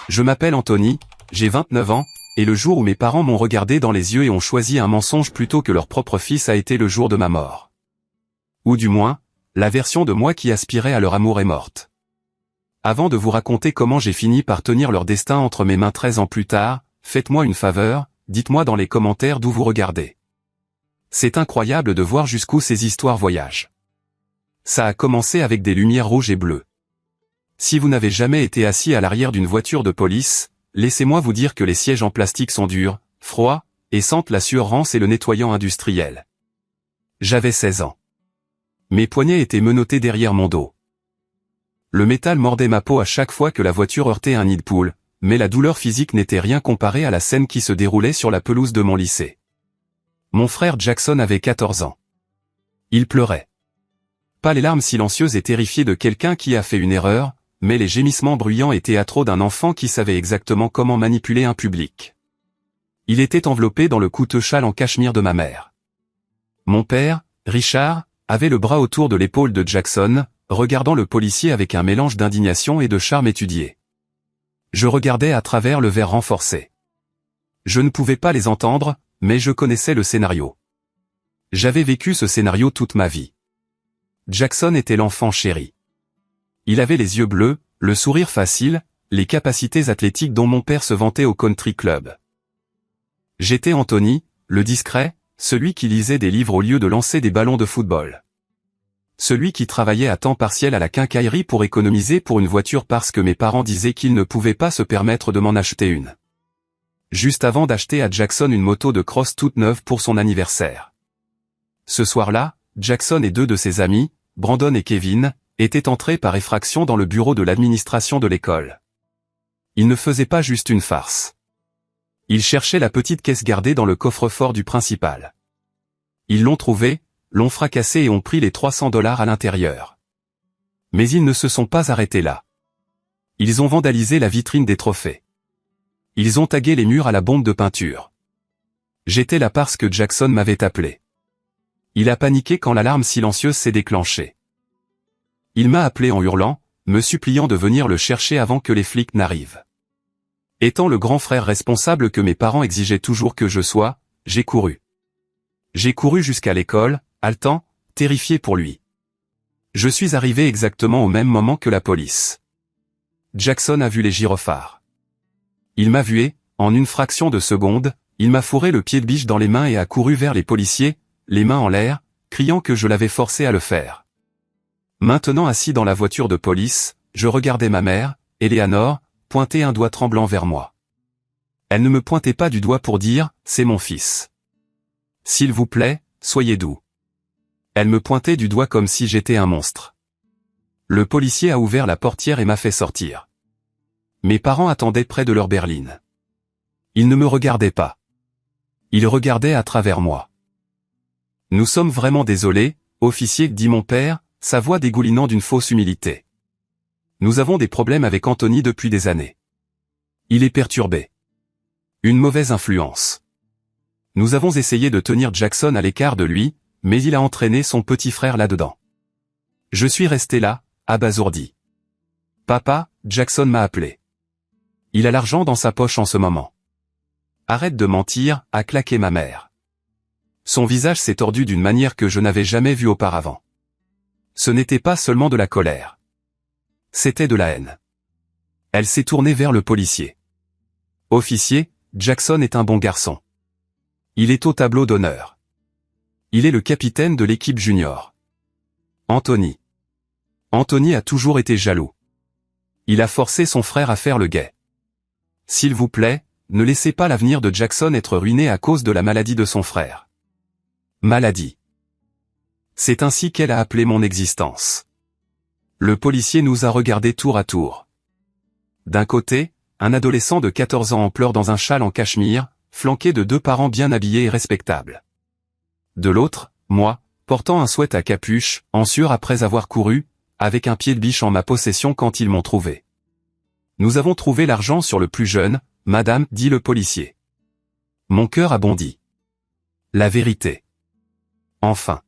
Je m'appelle Anthony, j'ai 29 ans, et le jour où mes parents m'ont regardé dans les yeux et ont choisi un mensonge plutôt que leur propre fils a été le jour de ma mort. Ou du moins, la version de moi qui aspirait à leur amour est morte. Avant de vous raconter comment j'ai fini par tenir leur destin entre mes mains 13 ans plus tard, faites-moi une faveur, dites-moi dans les commentaires d'où vous regardez. C'est incroyable de voir jusqu'où ces histoires voyagent. Ça a commencé avec des lumières rouges et bleues. Si vous n'avez jamais été assis à l'arrière d'une voiture de police, laissez-moi vous dire que les sièges en plastique sont durs, froids, et sentent la sueur rance et le nettoyant industriel. J'avais 16 ans. Mes poignets étaient menottés derrière mon dos. Le métal mordait ma peau à chaque fois que la voiture heurtait un nid de poule, mais la douleur physique n'était rien comparée à la scène qui se déroulait sur la pelouse de mon lycée. Mon frère Jackson avait 14 ans. Il pleurait. Pas les larmes silencieuses et terrifiées de quelqu'un qui a fait une erreur, mais les gémissements bruyants et théâtraux d'un enfant qui savait exactement comment manipuler un public. Il était enveloppé dans le coûteux châle en cachemire de ma mère. Mon père, Richard, avait le bras autour de l'épaule de Jackson, regardant le policier avec un mélange d'indignation et de charme étudié. Je regardais à travers le verre renforcé. Je ne pouvais pas les entendre, mais je connaissais le scénario. J'avais vécu ce scénario toute ma vie. Jackson était l'enfant chéri. Il avait les yeux bleus, le sourire facile, les capacités athlétiques dont mon père se vantait au country club. J'étais Anthony, le discret, celui qui lisait des livres au lieu de lancer des ballons de football. Celui qui travaillait à temps partiel à la quincaillerie pour économiser pour une voiture parce que mes parents disaient qu'ils ne pouvaient pas se permettre de m'en acheter une. Juste avant d'acheter à Jackson une moto de cross toute neuve pour son anniversaire. Ce soir-là, Jackson et deux de ses amis, Brandon et Kevin, étaient entrés par effraction dans le bureau de l'administration de l'école. Ils ne faisaient pas juste une farce. Ils cherchaient la petite caisse gardée dans le coffre-fort du principal. Ils l'ont trouvée, l'ont fracassée et ont pris les $300 à l'intérieur. Mais ils ne se sont pas arrêtés là. Ils ont vandalisé la vitrine des trophées. Ils ont tagué les murs à la bombe de peinture. J'étais là parce que Jackson m'avait appelé. Il a paniqué quand l'alarme silencieuse s'est déclenchée. Il m'a appelé en hurlant, me suppliant de venir le chercher avant que les flics n'arrivent. Étant le grand frère responsable que mes parents exigeaient toujours que je sois, j'ai couru. J'ai couru jusqu'à l'école, haletant, terrifié pour lui. Je suis arrivé exactement au même moment que la police. Jackson a vu les gyrophares. Il m'a vu et, en une fraction de seconde, il m'a fourré le pied de biche dans les mains et a couru vers les policiers, les mains en l'air, criant que je l'avais forcé à le faire. Maintenant assis dans la voiture de police, je regardais ma mère, Eleanor, pointer un doigt tremblant vers moi. Elle ne me pointait pas du doigt pour dire « c'est mon fils ». S'il vous plaît, soyez doux. Elle me pointait du doigt comme si j'étais un monstre. Le policier a ouvert la portière et m'a fait sortir. Mes parents attendaient près de leur berline. Ils ne me regardaient pas. Ils regardaient à travers moi. « Nous sommes vraiment désolés, officier, dit mon père, sa voix dégoulinant d'une fausse humilité. Nous avons des problèmes avec Anthony depuis des années. Il est perturbé. Une mauvaise influence. Nous avons essayé de tenir Jackson à l'écart de lui, mais il a entraîné son petit frère là-dedans. Je suis resté là, abasourdi. Papa, Jackson m'a appelé. Il a l'argent dans sa poche en ce moment. Arrête de mentir, a claqué ma mère. Son visage s'est tordu d'une manière que je n'avais jamais vue auparavant. Ce n'était pas seulement de la colère. C'était de la haine. Elle s'est tournée vers le policier. Officier, Jackson est un bon garçon. Il est au tableau d'honneur. Il est le capitaine de l'équipe junior. Anthony. Anthony a toujours été jaloux. Il a forcé son frère à faire le guet. S'il vous plaît, ne laissez pas l'avenir de Jackson être ruiné à cause de la maladie de son frère. Maladie. C'est ainsi qu'elle a appelé mon existence. Le policier nous a regardés tour à tour. D'un côté, un adolescent de 14 ans en pleurs dans un châle en cachemire, flanqué de deux parents bien habillés et respectables. De l'autre, moi, portant un sweat à capuche, en sueur après avoir couru, avec un pied de biche en ma possession quand ils m'ont trouvé. Nous avons trouvé l'argent sur le plus jeune, madame, dit le policier. Mon cœur a bondi. La vérité. Enfin.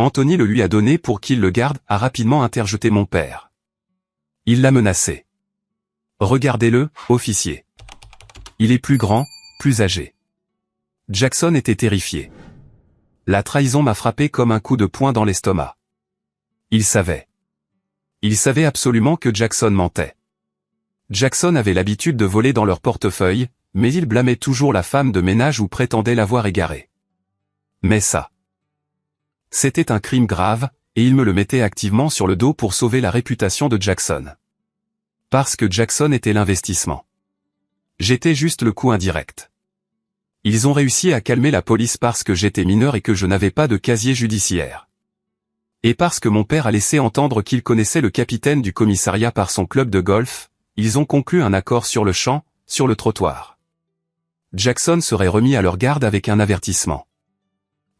Anthony le lui a donné pour qu'il le garde, a rapidement interjeté mon père. Il l'a menacé. Regardez-le, officier. Il est plus grand, plus âgé. Jackson était terrifié. La trahison m'a frappé comme un coup de poing dans l'estomac. Il savait. Il savait absolument que Jackson mentait. Jackson avait l'habitude de voler dans leur portefeuille, mais il blâmait toujours la femme de ménage ou prétendait l'avoir égarée. Mais ça, c'était un crime grave, et il me le mettait activement sur le dos pour sauver la réputation de Jackson. Parce que Jackson était l'investissement. J'étais juste le coup indirect. Ils ont réussi à calmer la police parce que j'étais mineur et que je n'avais pas de casier judiciaire. Et parce que mon père a laissé entendre qu'il connaissait le capitaine du commissariat par son club de golf, ils ont conclu un accord sur le champ, sur le trottoir. Jackson serait remis à leur garde avec un avertissement.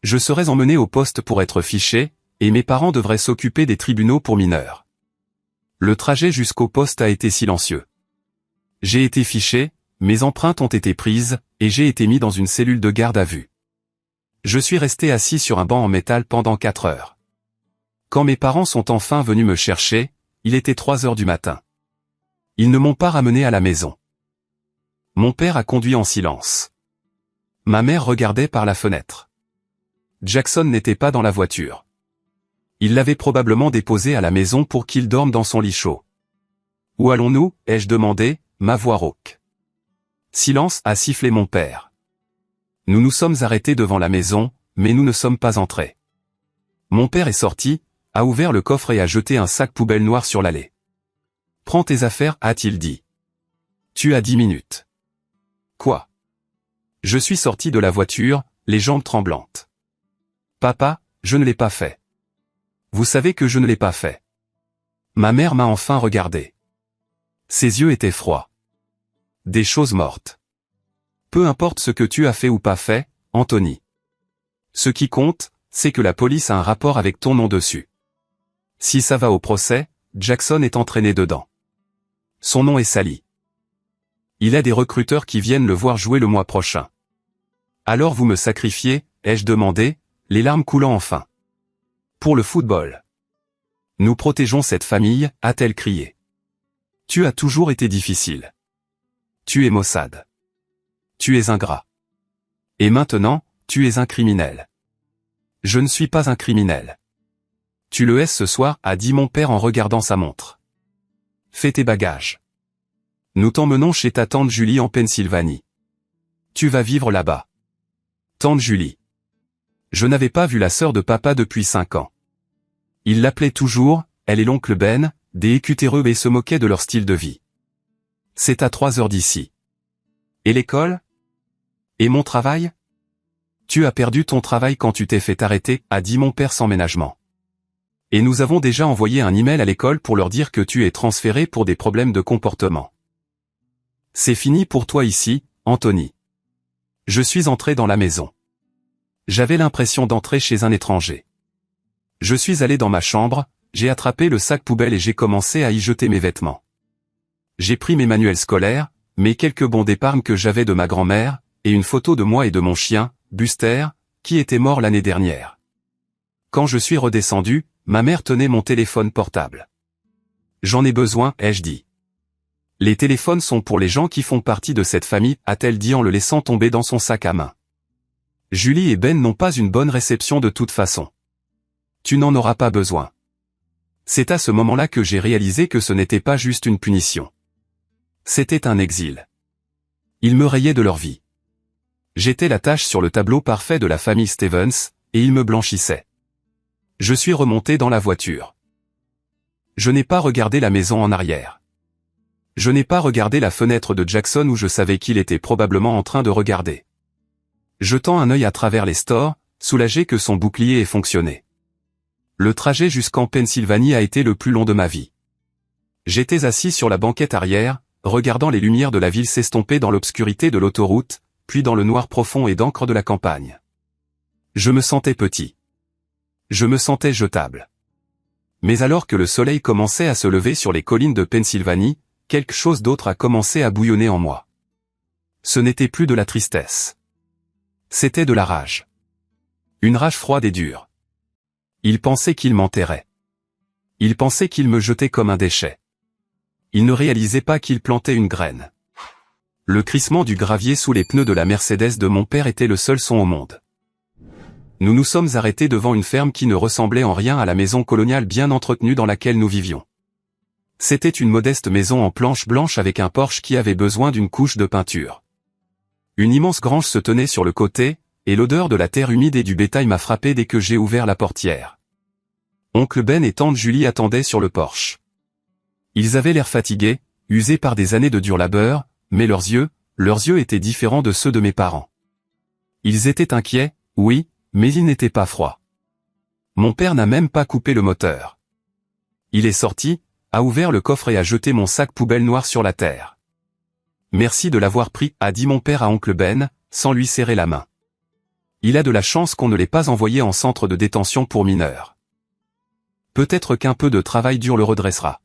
Je serais emmené au poste pour être fiché, et mes parents devraient s'occuper des tribunaux pour mineurs. Le trajet jusqu'au poste a été silencieux. J'ai été fiché, mes empreintes ont été prises, et j'ai été mis dans une cellule de garde à vue. Je suis resté assis sur un banc en métal pendant 4 heures. Quand mes parents sont enfin venus me chercher, il était 3 heures du matin. Ils ne m'ont pas ramené à la maison. Mon père a conduit en silence. Ma mère regardait par la fenêtre. Jackson n'était pas dans la voiture. Il l'avait probablement déposé à la maison pour qu'il dorme dans son lit chaud. « Où allons-nous » ai-je demandé, ma voix rauque. « Silence » a sifflé mon père. Nous nous sommes arrêtés devant la maison, mais nous ne sommes pas entrés. Mon père est sorti, a ouvert le coffre et a jeté un sac poubelle noir sur l'allée. « Prends tes affaires » a-t-il dit. « Tu as 10 minutes. » Quoi? Je suis sorti de la voiture, les jambes tremblantes. « Papa, je ne l'ai pas fait. » Vous savez que je ne l'ai pas fait. Ma mère m'a enfin regardé. Ses yeux étaient froids. Des choses mortes. Peu importe ce que tu as fait ou pas fait, Anthony. Ce qui compte, c'est que la police a un rapport avec ton nom dessus. Si ça va au procès, Jackson est entraîné dedans. Son nom est sali. Il a des recruteurs qui viennent le voir jouer le mois prochain. Alors vous me sacrifiez, ai-je demandé, les larmes coulant enfin. Pour le football. Nous protégeons cette famille, a-t-elle crié. Tu as toujours été difficile. Tu es Mossad. Tu es ingrat. Et maintenant, tu es un criminel. Je ne suis pas un criminel. Tu le es ce soir, a dit mon père en regardant sa montre. Fais tes bagages. Nous t'emmenons chez ta tante Julie en Pennsylvanie. Tu vas vivre là-bas. Tante Julie. Je n'avais pas vu la sœur de papa depuis 5 ans. Il l'appelait toujours, elle et l'oncle Ben, des écutéreux et se moquait de leur style de vie. C'est à 3 heures d'ici. Et l'école? Et mon travail? Tu as perdu ton travail quand tu t'es fait arrêter, a dit mon père sans ménagement. Et nous avons déjà envoyé un email à l'école pour leur dire que tu es transféré pour des problèmes de comportement. C'est fini pour toi ici, Anthony. Je suis entré dans la maison. J'avais l'impression d'entrer chez un étranger. Je suis allé dans ma chambre, j'ai attrapé le sac poubelle et j'ai commencé à y jeter mes vêtements. J'ai pris mes manuels scolaires, mes quelques bons d'épargne que j'avais de ma grand-mère, et une photo de moi et de mon chien, Buster, qui était mort l'année dernière. Quand je suis redescendu, ma mère tenait mon téléphone portable. J'en ai besoin, ai-je dit. Les téléphones sont pour les gens qui font partie de cette famille, a-t-elle dit en le laissant tomber dans son sac à main. Julie et Ben n'ont pas une bonne réception de toute façon. Tu n'en auras pas besoin. C'est à ce moment-là que j'ai réalisé que ce n'était pas juste une punition. C'était un exil. Ils me rayaient de leur vie. J'étais la tache sur le tableau parfait de la famille Stevens, et ils me blanchissaient. Je suis remonté dans la voiture. Je n'ai pas regardé la maison en arrière. Je n'ai pas regardé la fenêtre de Jackson où je savais qu'il était probablement en train de regarder. Jetant un œil à travers les stores, soulagé que son bouclier ait fonctionné. Le trajet jusqu'en Pennsylvanie a été le plus long de ma vie. J'étais assis sur la banquette arrière, regardant les lumières de la ville s'estomper dans l'obscurité de l'autoroute, puis dans le noir profond et d'encre de la campagne. Je me sentais petit. Je me sentais jetable. Mais alors que le soleil commençait à se lever sur les collines de Pennsylvanie, quelque chose d'autre a commencé à bouillonner en moi. Ce n'était plus de la tristesse. C'était de la rage. Une rage froide et dure. Il pensait qu'il m'enterrait. Il pensait qu'il me jetait comme un déchet. Il ne réalisait pas qu'il plantait une graine. Le crissement du gravier sous les pneus de la Mercedes de mon père était le seul son au monde. Nous nous sommes arrêtés devant une ferme qui ne ressemblait en rien à la maison coloniale bien entretenue dans laquelle nous vivions. C'était une modeste maison en planches blanches avec un porche qui avait besoin d'une couche de peinture. Une immense grange se tenait sur le côté, et l'odeur de la terre humide et du bétail m'a frappé dès que j'ai ouvert la portière. Oncle Ben et tante Julie attendaient sur le porche. Ils avaient l'air fatigués, usés par des années de dur labeur, mais leurs yeux étaient différents de ceux de mes parents. Ils étaient inquiets, oui, mais ils n'étaient pas froids. Mon père n'a même pas coupé le moteur. Il est sorti, a ouvert le coffre et a jeté mon sac poubelle noir sur la terre. Merci de l'avoir pris, a dit mon père à oncle Ben, sans lui serrer la main. Il a de la chance qu'on ne l'ait pas envoyé en centre de détention pour mineurs. Peut-être qu'un peu de travail dur le redressera.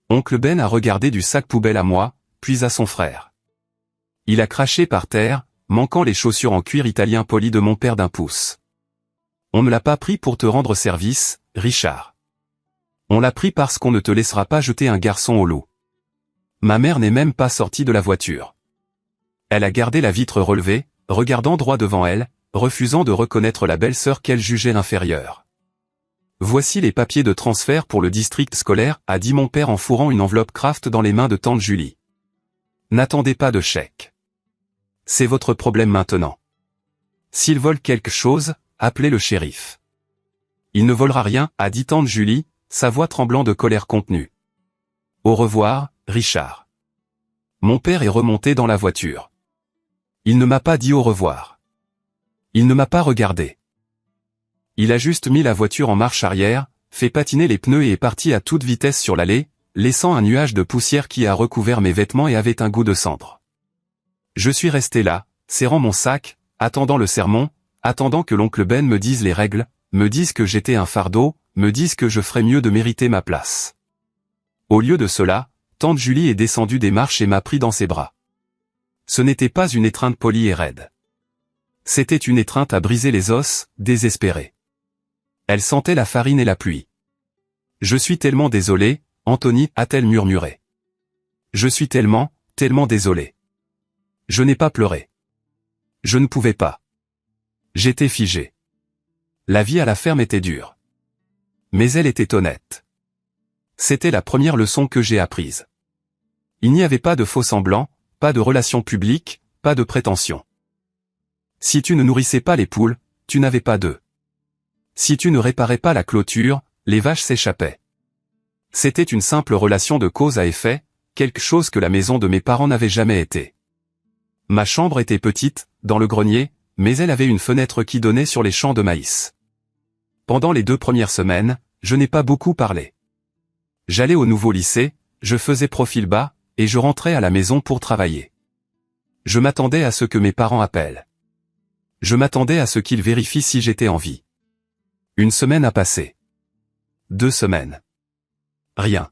Oncle Ben a regardé du sac poubelle à moi, puis à son frère. Il a craché par terre, manquant les chaussures en cuir italien polies de mon père d'1 pouce. On ne l'a pas pris pour te rendre service, Richard. On l'a pris parce qu'on ne te laissera pas jeter un garçon au loup. Ma mère n'est même pas sortie de la voiture. Elle a gardé la vitre relevée, regardant droit devant elle, refusant de reconnaître la belle-sœur qu'elle jugeait inférieure. Voici les papiers de transfert pour le district scolaire, a dit mon père en fourrant une enveloppe Kraft dans les mains de tante Julie. N'attendez pas de chèque. C'est votre problème maintenant. S'il vole quelque chose, appelez le shérif. Il ne volera rien, a dit tante Julie, sa voix tremblant de colère contenue. Au revoir, Richard. Mon père est remonté dans la voiture. Il ne m'a pas dit au revoir. Il ne m'a pas regardé. Il a juste mis la voiture en marche arrière, fait patiner les pneus et est parti à toute vitesse sur l'allée, laissant un nuage de poussière qui a recouvert mes vêtements et avait un goût de cendre. Je suis resté là, serrant mon sac, attendant le sermon, attendant que l'oncle Ben me dise les règles, me dise que j'étais un fardeau, me dise que je ferais mieux de mériter ma place. Au lieu de cela, tante Julie est descendue des marches et m'a pris dans ses bras. Ce n'était pas une étreinte polie et raide. C'était une étreinte à briser les os, désespérée. Elle sentait la farine et la pluie. Je suis tellement désolé, Anthony, a-t-elle murmuré. Je suis tellement désolé. Je n'ai pas pleuré. Je ne pouvais pas. J'étais figé. La vie à la ferme était dure. Mais elle était honnête. C'était la première leçon que j'ai apprise. Il n'y avait pas de faux-semblants, pas de relations publiques, pas de prétentions. Si tu ne nourrissais pas les poules, tu n'avais pas d'œufs. Si tu ne réparais pas la clôture, les vaches s'échappaient. C'était une simple relation de cause à effet, quelque chose que la maison de mes parents n'avait jamais été. Ma chambre était petite, dans le grenier, mais elle avait une fenêtre qui donnait sur les champs de maïs. Pendant les 2 premières semaines, je n'ai pas beaucoup parlé. J'allais au nouveau lycée, je faisais profil bas, et je rentrais à la maison pour travailler. Je m'attendais à ce que mes parents appellent. Je m'attendais à ce qu'ils vérifient si j'étais en vie. 1 semaine a passé. 2 semaines. Rien.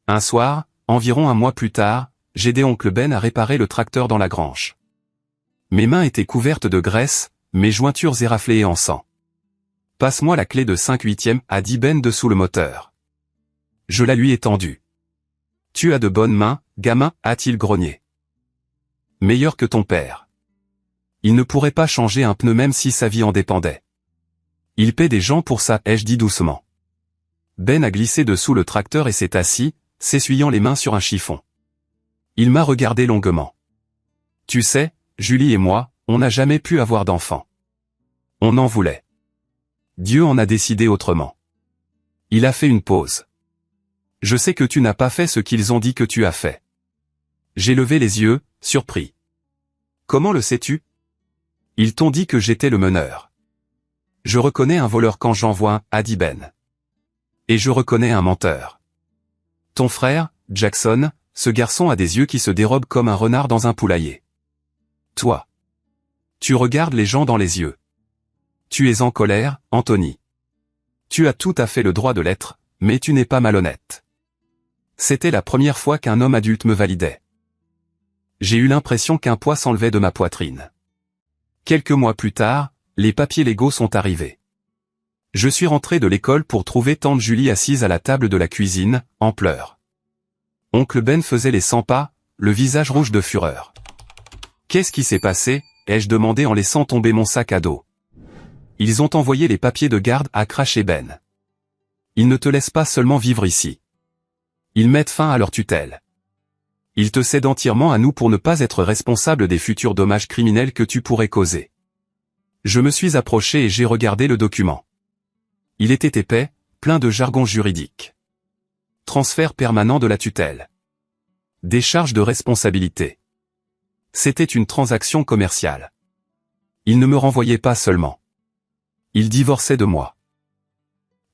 Un soir, environ 1 mois plus tard, j'aidais oncle Ben à réparer le tracteur dans la grange. Mes mains étaient couvertes de graisse, mes jointures éraflées en sang. « Passe-moi la clé de 5/8, a dit Ben dessous le moteur. Je la lui ai tendue. « Tu as de bonnes mains, gamin, a-t-il grogné. Meilleur que ton père. Il ne pourrait pas changer un pneu même si sa vie en dépendait. Il paie des gens pour ça, ai-je dit doucement. Ben a glissé dessous le tracteur et s'est assis, s'essuyant les mains sur un chiffon. Il m'a regardé longuement. Tu sais, Julie et moi, on n'a jamais pu avoir d'enfant. On en voulait. Dieu en a décidé autrement. Il a fait une pause. Je sais que tu n'as pas fait ce qu'ils ont dit que tu as fait. J'ai levé les yeux, surpris. Comment le sais-tu? Ils t'ont dit que j'étais le meneur. Je reconnais un voleur quand j'en vois un, a dit Ben. Et je reconnais un menteur. Ton frère, Jackson, ce garçon a des yeux qui se dérobent comme un renard dans un poulailler. Toi. Tu regardes les gens dans les yeux. Tu es en colère, Anthony. Tu as tout à fait le droit de l'être, mais tu n'es pas malhonnête. C'était la première fois qu'un homme adulte me validait. J'ai eu l'impression qu'un poids s'enlevait de ma poitrine. Quelques mois plus tard, les papiers légaux sont arrivés. Je suis rentré de l'école pour trouver tante Julie assise à la table de la cuisine, en pleurs. Oncle Ben faisait les 100 pas, le visage rouge de fureur. « Qu'est-ce qui s'est passé ?» ai-je demandé en laissant tomber mon sac à dos. « Ils ont envoyé les papiers de garde » a craché Ben. « Ils ne te laissent pas seulement vivre ici. Ils mettent fin à leur tutelle. Ils te cèdent entièrement à nous pour ne pas être responsable des futurs dommages criminels que tu pourrais causer. » Je me suis approché et j'ai regardé le document. Il était épais, plein de jargon juridique. Transfert permanent de la tutelle. Décharge de responsabilité. C'était une transaction commerciale. Il ne me renvoyait pas seulement. Il divorçait de moi.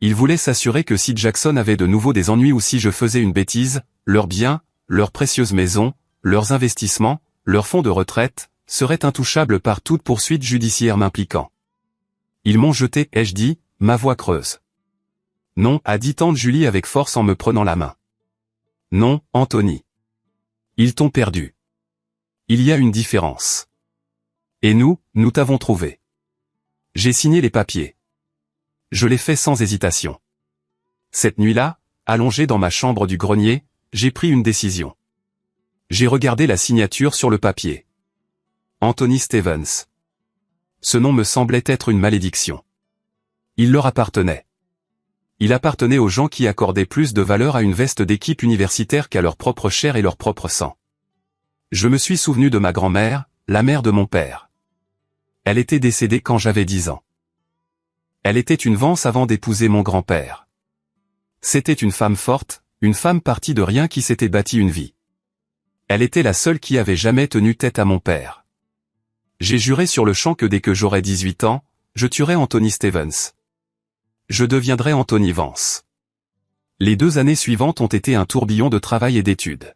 Il voulait s'assurer que si Jackson avait de nouveau des ennuis ou si je faisais une bêtise, leurs biens, leurs précieuses maisons, leurs investissements, leurs fonds de retraite, seraient intouchables par toute poursuite judiciaire m'impliquant. Ils m'ont jeté, ai-je dit, ma voix creuse. Non, a dit tante Julie avec force en me prenant la main. Non, Anthony. Ils t'ont perdu. Il y a une différence. Et nous t'avons trouvé. J'ai signé les papiers. Je l'ai fait sans hésitation. Cette nuit-là, allongé dans ma chambre du grenier, j'ai pris une décision. J'ai regardé la signature sur le papier. Anthony Stevens. Ce nom me semblait être une malédiction. Il leur appartenait. Il appartenait aux gens qui accordaient plus de valeur à une veste d'équipe universitaire qu'à leur propre chair et leur propre sang. Je me suis souvenu de ma grand-mère, la mère de mon père. Elle était décédée quand j'avais 10 ans. Elle était une Vance avant d'épouser mon grand-père. C'était une femme forte, une femme partie de rien qui s'était bâtie une vie. Elle était la seule qui avait jamais tenu tête à mon père. J'ai juré sur le champ que dès que j'aurais 18 ans, je tuerais Anthony Stevens. Je deviendrais Anthony Vance. Les 2 années suivantes ont été un tourbillon de travail et d'études.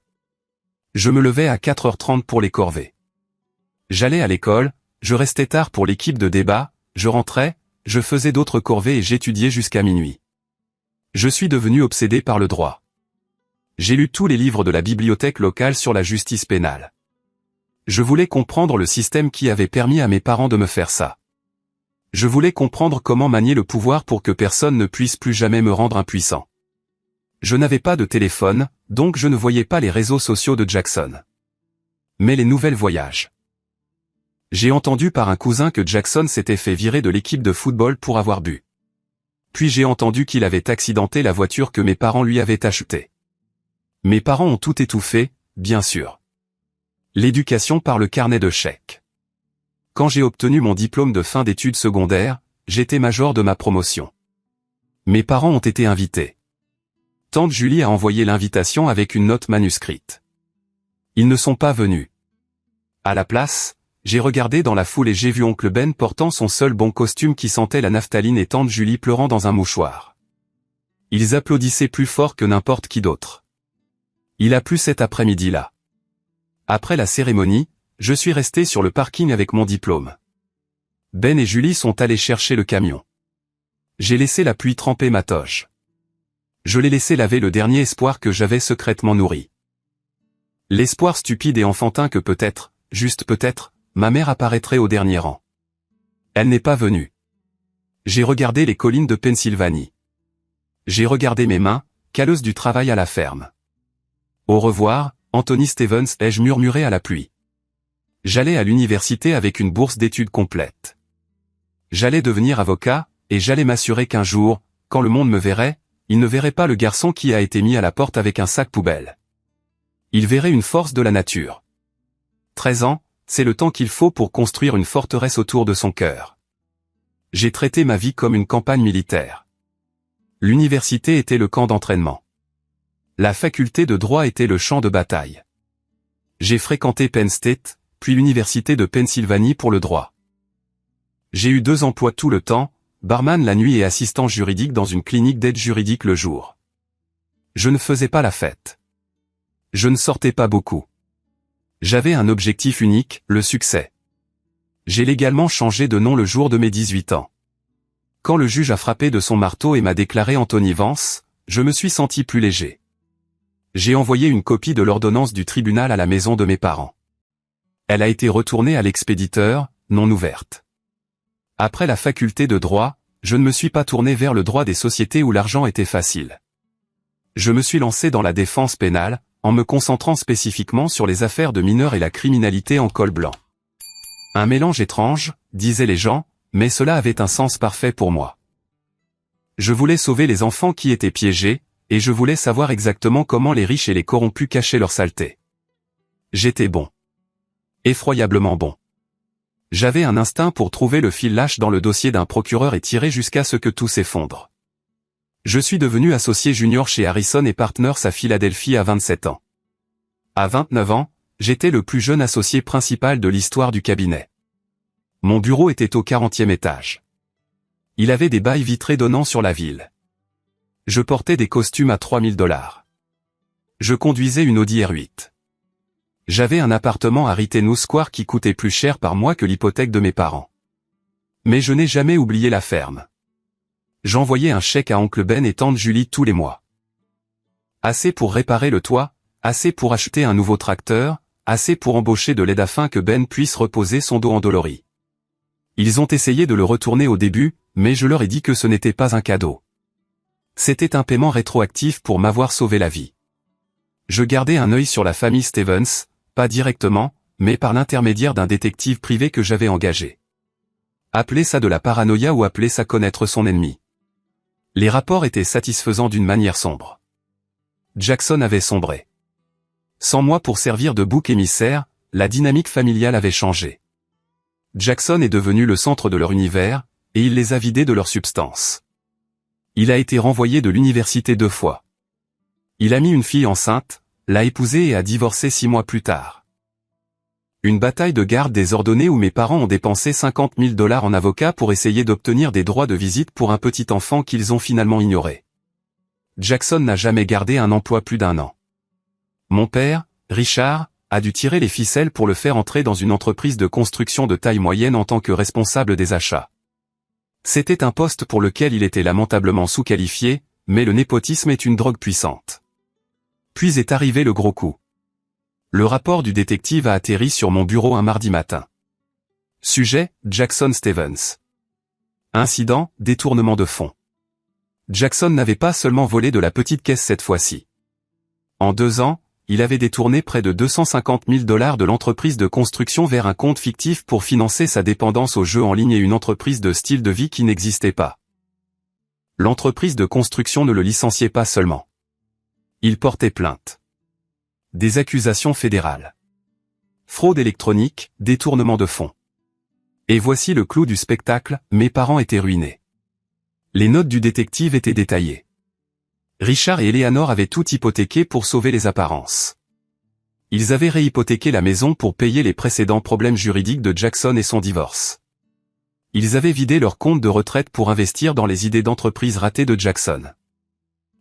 Je me levais à 4h30 pour les corvées. J'allais à l'école, je restais tard pour l'équipe de débat, je rentrais, je faisais d'autres corvées et j'étudiais jusqu'à minuit. Je suis devenu obsédé par le droit. J'ai lu tous les livres de la bibliothèque locale sur la justice pénale. Je voulais comprendre le système qui avait permis à mes parents de me faire ça. Je voulais comprendre comment manier le pouvoir pour que personne ne puisse plus jamais me rendre impuissant. Je n'avais pas de téléphone, donc je ne voyais pas les réseaux sociaux de Jackson. Mais les nouvelles voyages. J'ai entendu par un cousin que Jackson s'était fait virer de l'équipe de football pour avoir bu. Puis j'ai entendu qu'il avait accidenté la voiture que mes parents lui avaient achetée. Mes parents ont tout étouffé, bien sûr. L'éducation par le carnet de chèques. Quand j'ai obtenu mon diplôme de fin d'études secondaires, j'étais major de ma promotion. Mes parents ont été invités. Tante Julie a envoyé l'invitation avec une note manuscrite. Ils ne sont pas venus. À la place, j'ai regardé dans la foule et j'ai vu oncle Ben portant son seul bon costume qui sentait la naphtaline et tante Julie pleurant dans un mouchoir. Ils applaudissaient plus fort que n'importe qui d'autre. Il a plu cet après-midi-là. Après la cérémonie, je suis resté sur le parking avec mon diplôme. Ben et Julie sont allés chercher le camion. J'ai laissé la pluie tremper ma toge. Je l'ai laissé laver le dernier espoir que j'avais secrètement nourri. L'espoir stupide et enfantin que peut-être, juste peut-être, ma mère apparaîtrait au dernier rang. Elle n'est pas venue. J'ai regardé les collines de Pennsylvanie. J'ai regardé mes mains, calleuses du travail à la ferme. Au revoir, Anthony Stevens, ai-je murmuré à la pluie. J'allais à l'université avec une bourse d'études complète. J'allais devenir avocat, et j'allais m'assurer qu'un jour, quand le monde me verrait, il ne verrait pas le garçon qui a été mis à la porte avec un sac poubelle. Il verrait une force de la nature. 13 ans, c'est le temps qu'il faut pour construire une forteresse autour de son cœur. J'ai traité ma vie comme une campagne militaire. L'université était le camp d'entraînement. La faculté de droit était le champ de bataille. J'ai fréquenté Penn State, puis l'université de Pennsylvanie pour le droit. J'ai eu 2 emplois tout le temps, barman la nuit et assistant juridique dans une clinique d'aide juridique le jour. Je ne faisais pas la fête. Je ne sortais pas beaucoup. J'avais un objectif unique, le succès. J'ai légalement changé de nom le jour de mes 18 ans. Quand le juge a frappé de son marteau et m'a déclaré Anthony Vance, je me suis senti plus léger. J'ai envoyé une copie de l'ordonnance du tribunal à la maison de mes parents. Elle a été retournée à l'expéditeur, non ouverte. Après la faculté de droit, je ne me suis pas tourné vers le droit des sociétés où l'argent était facile. Je me suis lancé dans la défense pénale, en me concentrant spécifiquement sur les affaires de mineurs et la criminalité en col blanc. Un mélange étrange, disaient les gens, mais cela avait un sens parfait pour moi. Je voulais sauver les enfants qui étaient piégés, et je voulais savoir exactement comment les riches et les corrompus cachaient leur saleté. J'étais bon. Effroyablement bon. J'avais un instinct pour trouver le fil lâche dans le dossier d'un procureur et tirer jusqu'à ce que tout s'effondre. Je suis devenu associé junior chez Harrison & Partners à Philadelphie à 27 ans. À 29 ans, j'étais le plus jeune associé principal de l'histoire du cabinet. Mon bureau était au 40e étage. Il avait des bails vitrés donnant sur la ville. Je portais des costumes à $3000. Je conduisais une Audi R8. J'avais un appartement à Retenue Square qui coûtait plus cher par mois que l'hypothèque de mes parents. Mais je n'ai jamais oublié la ferme. J'envoyais un chèque à oncle Ben et tante Julie tous les mois. Assez pour réparer le toit, assez pour acheter un nouveau tracteur, assez pour embaucher de l'aide afin que Ben puisse reposer son dos endolori. Ils ont essayé de le retourner au début, mais je leur ai dit que ce n'était pas un cadeau. C'était un paiement rétroactif pour m'avoir sauvé la vie. Je gardais un œil sur la famille Stevens, pas directement, mais par l'intermédiaire d'un détective privé que j'avais engagé. Appelez ça de la paranoïa ou appelez ça connaître son ennemi. Les rapports étaient satisfaisants d'une manière sombre. Jackson avait sombré. Sans moi pour servir de bouc émissaire, la dynamique familiale avait changé. Jackson est devenu le centre de leur univers, et il les a vidés de leur substance. Il a été renvoyé de l'université 2 fois. Il a mis une fille enceinte, l'a épousée et a divorcé 6 mois plus tard. Une bataille de garde désordonnée où mes parents ont dépensé $50 000 en avocat pour essayer d'obtenir des droits de visite pour un petit enfant qu'ils ont finalement ignoré. Jackson n'a jamais gardé un emploi plus d'1 an. Mon père, Richard, a dû tirer les ficelles pour le faire entrer dans une entreprise de construction de taille moyenne en tant que responsable des achats. C'était un poste pour lequel il était lamentablement sous-qualifié, mais le népotisme est une drogue puissante. Puis est arrivé le gros coup. Le rapport du détective a atterri sur mon bureau un mardi matin. Sujet, Jackson Stevens. Incident, détournement de fonds. Jackson n'avait pas seulement volé de la petite caisse cette fois-ci. En 2 ans, il avait détourné près de $250 000 de l'entreprise de construction vers un compte fictif pour financer sa dépendance aux jeux en ligne et une entreprise de style de vie qui n'existait pas. L'entreprise de construction ne le licenciait pas seulement. Il portait plainte. Des accusations fédérales. Fraude électronique, détournement de fonds. Et voici le clou du spectacle, mes parents étaient ruinés. Les notes du détective étaient détaillées. Richard et Eleanor avaient tout hypothéqué pour sauver les apparences. Ils avaient réhypothéqué la maison pour payer les précédents problèmes juridiques de Jackson et son divorce. Ils avaient vidé leur compte de retraite pour investir dans les idées d'entreprise ratées de Jackson.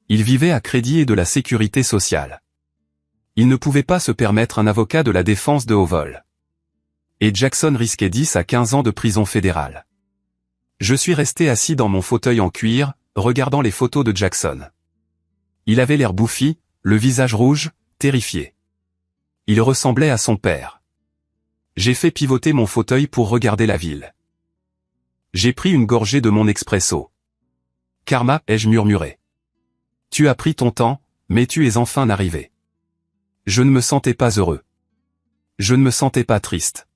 Ils vivaient à crédit et de la sécurité sociale. Ils ne pouvaient pas se permettre un avocat de la défense de haut vol. Et Jackson risquait 10 à 15 ans de prison fédérale. Je suis resté assis dans mon fauteuil en cuir, regardant les photos de Jackson. Il avait l'air bouffi, le visage rouge, terrifié. Il ressemblait à son père. J'ai fait pivoter mon fauteuil pour regarder la ville. J'ai pris une gorgée de mon expresso. Karma, ai-je murmuré. Tu as pris ton temps, mais tu es enfin arrivé. Je ne me sentais pas heureux. Je ne me sentais pas triste.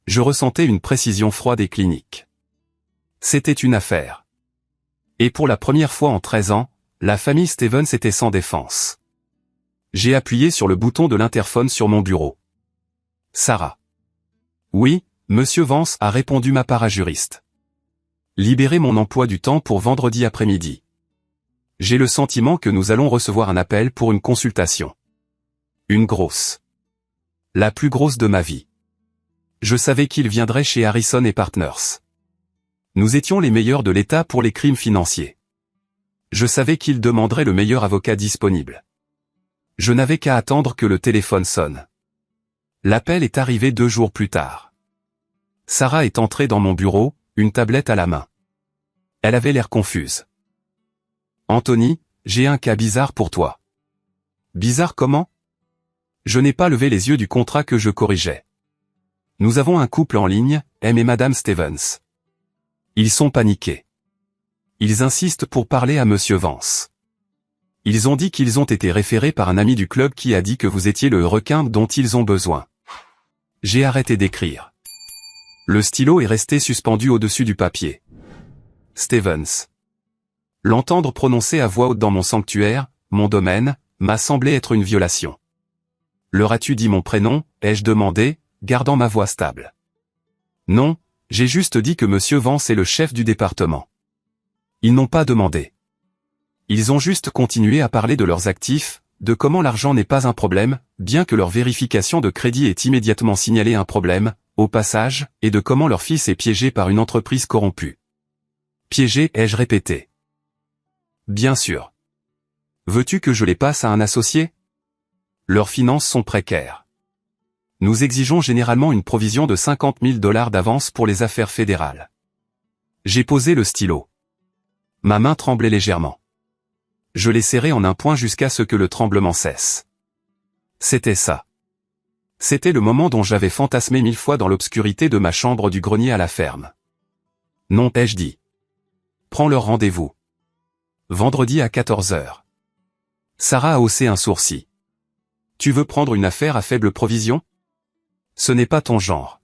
Je ressentais une précision froide et clinique. C'était une affaire. Et pour la première fois en 13 ans, la famille Stevens était sans défense. J'ai appuyé sur le bouton de l'interphone sur mon bureau. Sarah. Oui, Monsieur Vance, a répondu ma parajuriste. Libérez mon emploi du temps pour vendredi après-midi. J'ai le sentiment que nous allons recevoir un appel pour une consultation. Une grosse. La plus grosse de ma vie. Je savais qu'il viendrait chez Harrison & Partners. Nous étions les meilleurs de l'État pour les crimes financiers. Je savais qu'il demanderait le meilleur avocat disponible. Je n'avais qu'à attendre que le téléphone sonne. L'appel est arrivé 2 jours plus tard. Sarah est entrée dans mon bureau, une tablette à la main. Elle avait l'air confuse. Anthony, j'ai un cas bizarre pour toi. Bizarre comment? Je n'ai pas levé les yeux du contrat que je corrigeais. Nous avons un couple en ligne, M et Madame Stevens. Ils sont paniqués. Ils insistent pour parler à Monsieur Vance. Ils ont dit qu'ils ont été référés par un ami du club qui a dit que vous étiez le requin dont ils ont besoin. J'ai arrêté d'écrire. Le stylo est resté suspendu au-dessus du papier. Stevens. L'entendre prononcer à voix haute dans mon sanctuaire, mon domaine, m'a semblé être une violation. Leur as-tu dit mon prénom, ai-je demandé, gardant ma voix stable. Non, j'ai juste dit que Monsieur Vance est le chef du département. Ils n'ont pas demandé. Ils ont juste continué à parler de leurs actifs, de comment l'argent n'est pas un problème, bien que leur vérification de crédit ait immédiatement signalé un problème, au passage, et de comment leur fils est piégé par une entreprise corrompue. Piégé, ai-je répété. Bien sûr. Veux-tu que je les passe à un associé? Leurs finances sont précaires. Nous exigeons généralement une provision de 50 000 $ d'avance pour les affaires fédérales. J'ai posé le stylo. Ma main tremblait légèrement. Je l'ai serré en un point jusqu'à ce que le tremblement cesse. C'était ça. C'était le moment dont j'avais fantasmé 1000 fois dans l'obscurité de ma chambre du grenier à la ferme. Non, ai-je dit. Prends leur rendez-vous. Vendredi à 14 h. Sarah a haussé un sourcil. Tu veux prendre une affaire à faible provision? Ce n'est pas ton genre.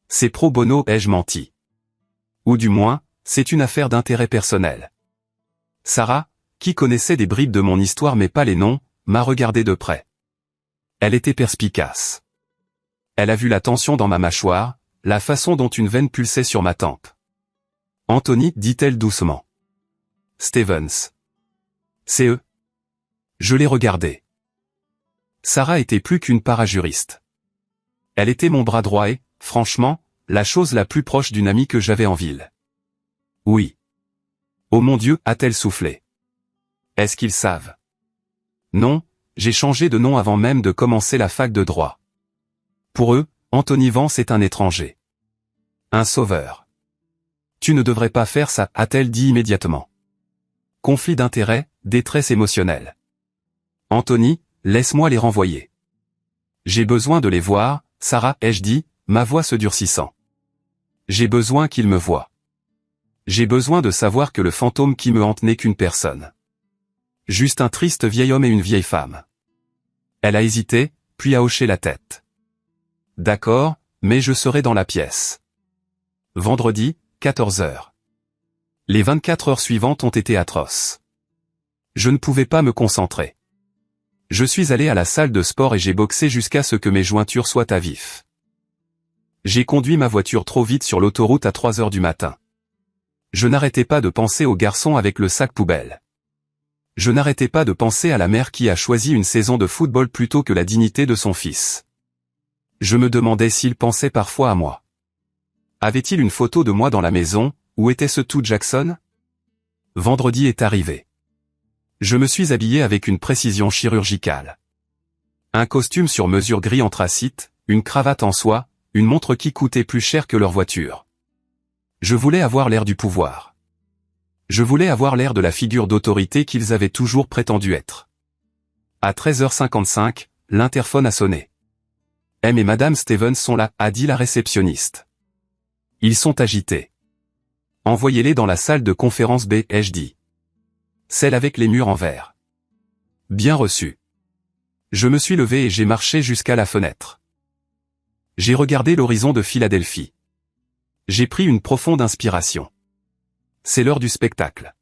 C'est pro bono, ai-je menti. Ou du moins, c'est une affaire d'intérêt personnel. Sarah, qui connaissait des bribes de mon histoire mais pas les noms, m'a regardé de près. Elle était perspicace. Elle a vu la tension dans ma mâchoire, la façon dont une veine pulsait sur ma tempe. Anthony, dit-elle doucement. Stevens. C'est eux. Je l'ai regardé. Sarah était plus qu'une parajuriste. Elle était mon bras droit et, franchement, la chose la plus proche d'une amie que j'avais en ville. Oui. Oh mon Dieu, a-t-elle soufflé. Est-ce qu'ils savent? Non, j'ai changé de nom avant même de commencer la fac de droit. Pour eux, Anthony Vance est un étranger. Un sauveur. Tu ne devrais pas faire ça, a-t-elle dit immédiatement. Conflit d'intérêts, détresse émotionnelle. Anthony, laisse-moi les renvoyer. J'ai besoin de les voir, Sarah, ai-je dit, ma voix se durcissant. J'ai besoin qu'ils me voient. J'ai besoin de savoir que le fantôme qui me hante n'est qu'une personne. Juste un triste vieil homme et une vieille femme. Elle a hésité, puis a hoché la tête. D'accord, mais je serai dans la pièce. Vendredi, 14 h. Les 24 heures suivantes ont été atroces. Je ne pouvais pas me concentrer. Je suis allé à la salle de sport et j'ai boxé jusqu'à ce que mes jointures soient à vif. J'ai conduit ma voiture trop vite sur l'autoroute à 3 h du matin. Je n'arrêtais pas de penser au garçon avec le sac poubelle. Je n'arrêtais pas de penser à la mère qui a choisi une saison de football plutôt que la dignité de son fils. Je me demandais s'il pensait parfois à moi. Avait-il une photo de moi dans la maison, ou était-ce tout Jackson? Vendredi est arrivé. Je me suis habillé avec une précision chirurgicale. Un costume sur mesure gris anthracite, une cravate en soie, une montre qui coûtait plus cher que leur voiture. Je voulais avoir l'air du pouvoir. Je voulais avoir l'air de la figure d'autorité qu'ils avaient toujours prétendu être. À 13h55, l'interphone a sonné. M et Madame Stevens sont là, a dit la réceptionniste. Ils sont agités. Envoyez-les dans la salle de conférence B, ai-je dit. Celle avec les murs en verre. Bien reçu. Je me suis levé et j'ai marché jusqu'à la fenêtre. J'ai regardé l'horizon de Philadelphie. J'ai pris une profonde inspiration. C'est l'heure du spectacle.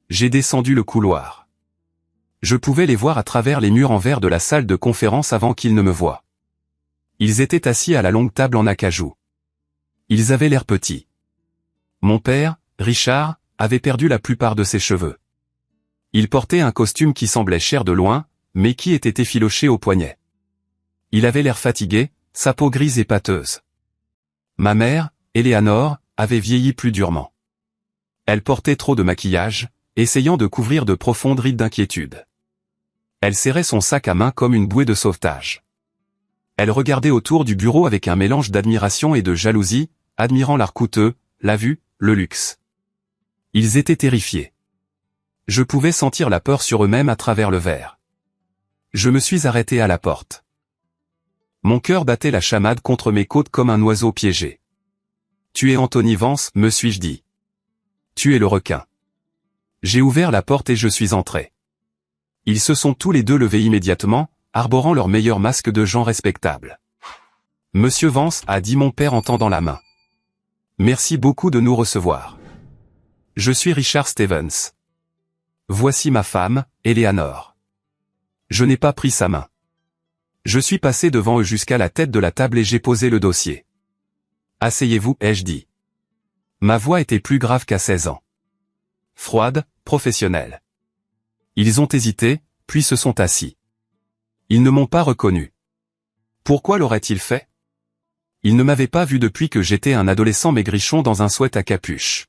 J'ai descendu le couloir. Je pouvais les voir à travers les murs en verre de la salle de conférence avant qu'ils ne me voient. Ils étaient assis à la longue table en acajou. Ils avaient l'air petits. Mon père, Richard, avait perdu la plupart de ses cheveux. Il portait un costume qui semblait cher de loin, mais qui était effiloché au poignet. Il avait l'air fatigué, sa peau grise et pâteuse. Ma mère, Eleanor, avait vieilli plus durement. Elle portait trop de maquillage, essayant de couvrir de profondes rides d'inquiétude. Elle serrait son sac à main comme une bouée de sauvetage. Elle regardait autour du bureau avec un mélange d'admiration et de jalousie, admirant l'art coûteux, la vue, le luxe. Ils étaient terrifiés. Je pouvais sentir la peur sur eux-mêmes à travers le verre. Je me suis arrêté à la porte. Mon cœur battait la chamade contre mes côtes comme un oiseau piégé. « Tu es Anthony Vance, me suis-je dit. Tu es le requin. » J'ai ouvert la porte et je suis entré. Ils se sont tous les deux levés immédiatement, arborant leur meilleur masque de gens respectables. Monsieur Vance, a dit mon père en tendant la main. Merci beaucoup de nous recevoir. Je suis Richard Stevens. Voici ma femme, Eleanor. Je n'ai pas pris sa main. Je suis passé devant eux jusqu'à la tête de la table et j'ai posé le dossier. Asseyez-vous, ai-je dit. Ma voix était plus grave qu'à 16 ans. Froide, professionnelle. Ils ont hésité, puis se sont assis. Ils ne m'ont pas reconnu. Pourquoi l'auraient-ils fait? Ils ne m'avaient pas vu depuis que j'étais un adolescent maigrichon dans un sweat à capuche.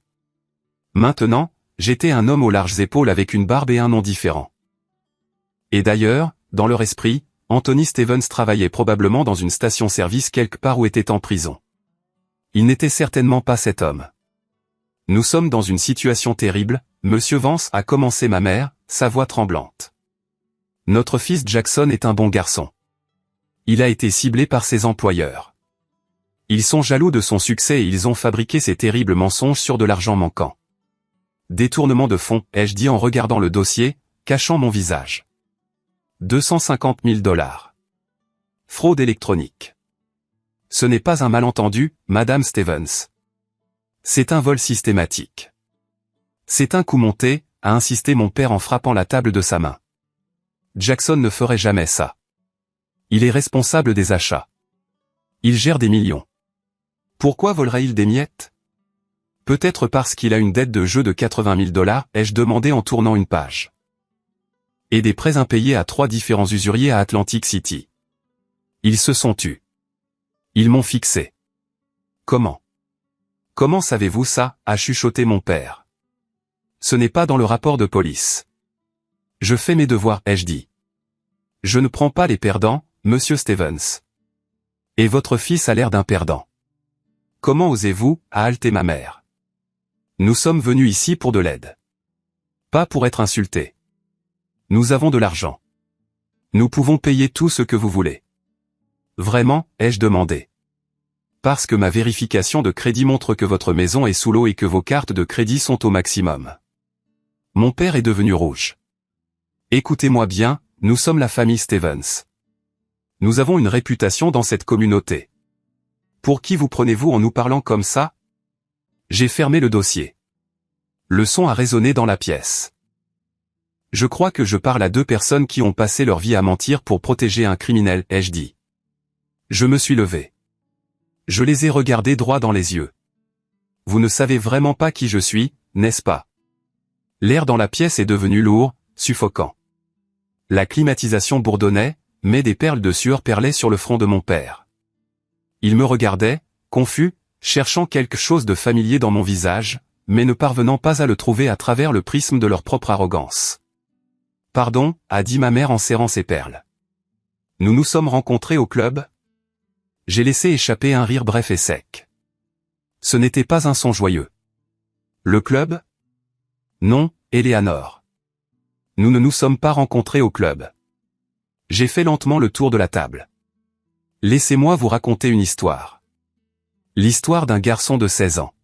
Maintenant, j'étais un homme aux larges épaules avec une barbe et un nom différent. Et d'ailleurs, dans leur esprit, Anthony Stevens travaillait probablement dans une station-service quelque part ou était en prison. Il n'était certainement pas cet homme. Nous sommes dans une situation terrible, Monsieur Vance, a commencé ma mère, sa voix tremblante. Notre fils Jackson est un bon garçon. Il a été ciblé par ses employeurs. Ils sont jaloux de son succès et ils ont fabriqué ces terribles mensonges sur de l'argent manquant. Détournement de fonds, ai-je dit en regardant le dossier, cachant mon visage. 250 000 $. Fraude électronique. Ce n'est pas un malentendu, Madame Stevens. C'est un vol systématique. C'est un coup monté, a insisté mon père en frappant la table de sa main. Jackson ne ferait jamais ça. Il est responsable des achats. Il gère des millions. Pourquoi volerait-il des miettes? Peut-être parce qu'il a une dette de jeu de 80 000 $, ai-je demandé en tournant une page. Et des prêts impayés à 3 différents usuriers à Atlantic City. Ils se sont tus. Ils m'ont fixé. Comment? Comment savez-vous ça, a chuchoté mon père. Ce n'est pas dans le rapport de police. Je fais mes devoirs, ai-je dit. Je ne prends pas les perdants, Monsieur Stevens. Et votre fils a l'air d'un perdant. Comment osez-vous, a haleté ma mère. Nous sommes venus ici pour de l'aide. Pas pour être insultés. Nous avons de l'argent. Nous pouvons payer tout ce que vous voulez. Vraiment, ai-je demandé. Parce que ma vérification de crédit montre que votre maison est sous l'eau et que vos cartes de crédit sont au maximum. Mon père est devenu rouge. Écoutez-moi bien, nous sommes la famille Stevens. Nous avons une réputation dans cette communauté. Pour qui vous prenez-vous en nous parlant comme ça? J'ai fermé le dossier. Le son a résonné dans la pièce. Je crois que je parle à 2 personnes qui ont passé leur vie à mentir pour protéger un criminel, ai-je dit. Je me suis levé. Je les ai regardés droit dans les yeux. Vous ne savez vraiment pas qui je suis, n'est-ce pas? L'air dans la pièce est devenu lourd, suffocant. La climatisation bourdonnait, mais des perles de sueur perlaient sur le front de mon père. Il me regardait, confus, cherchant quelque chose de familier dans mon visage, mais ne parvenant pas à le trouver à travers le prisme de leur propre arrogance. Pardon, a dit ma mère en serrant ses perles. Nous nous sommes rencontrés au club? J'ai laissé échapper un rire bref et sec. Ce n'était pas un son joyeux. Le club? Non, Eleanor. Nous ne nous sommes pas rencontrés au club. J'ai fait lentement le tour de la table. Laissez-moi vous raconter une histoire. L'histoire d'un garçon de 16 ans.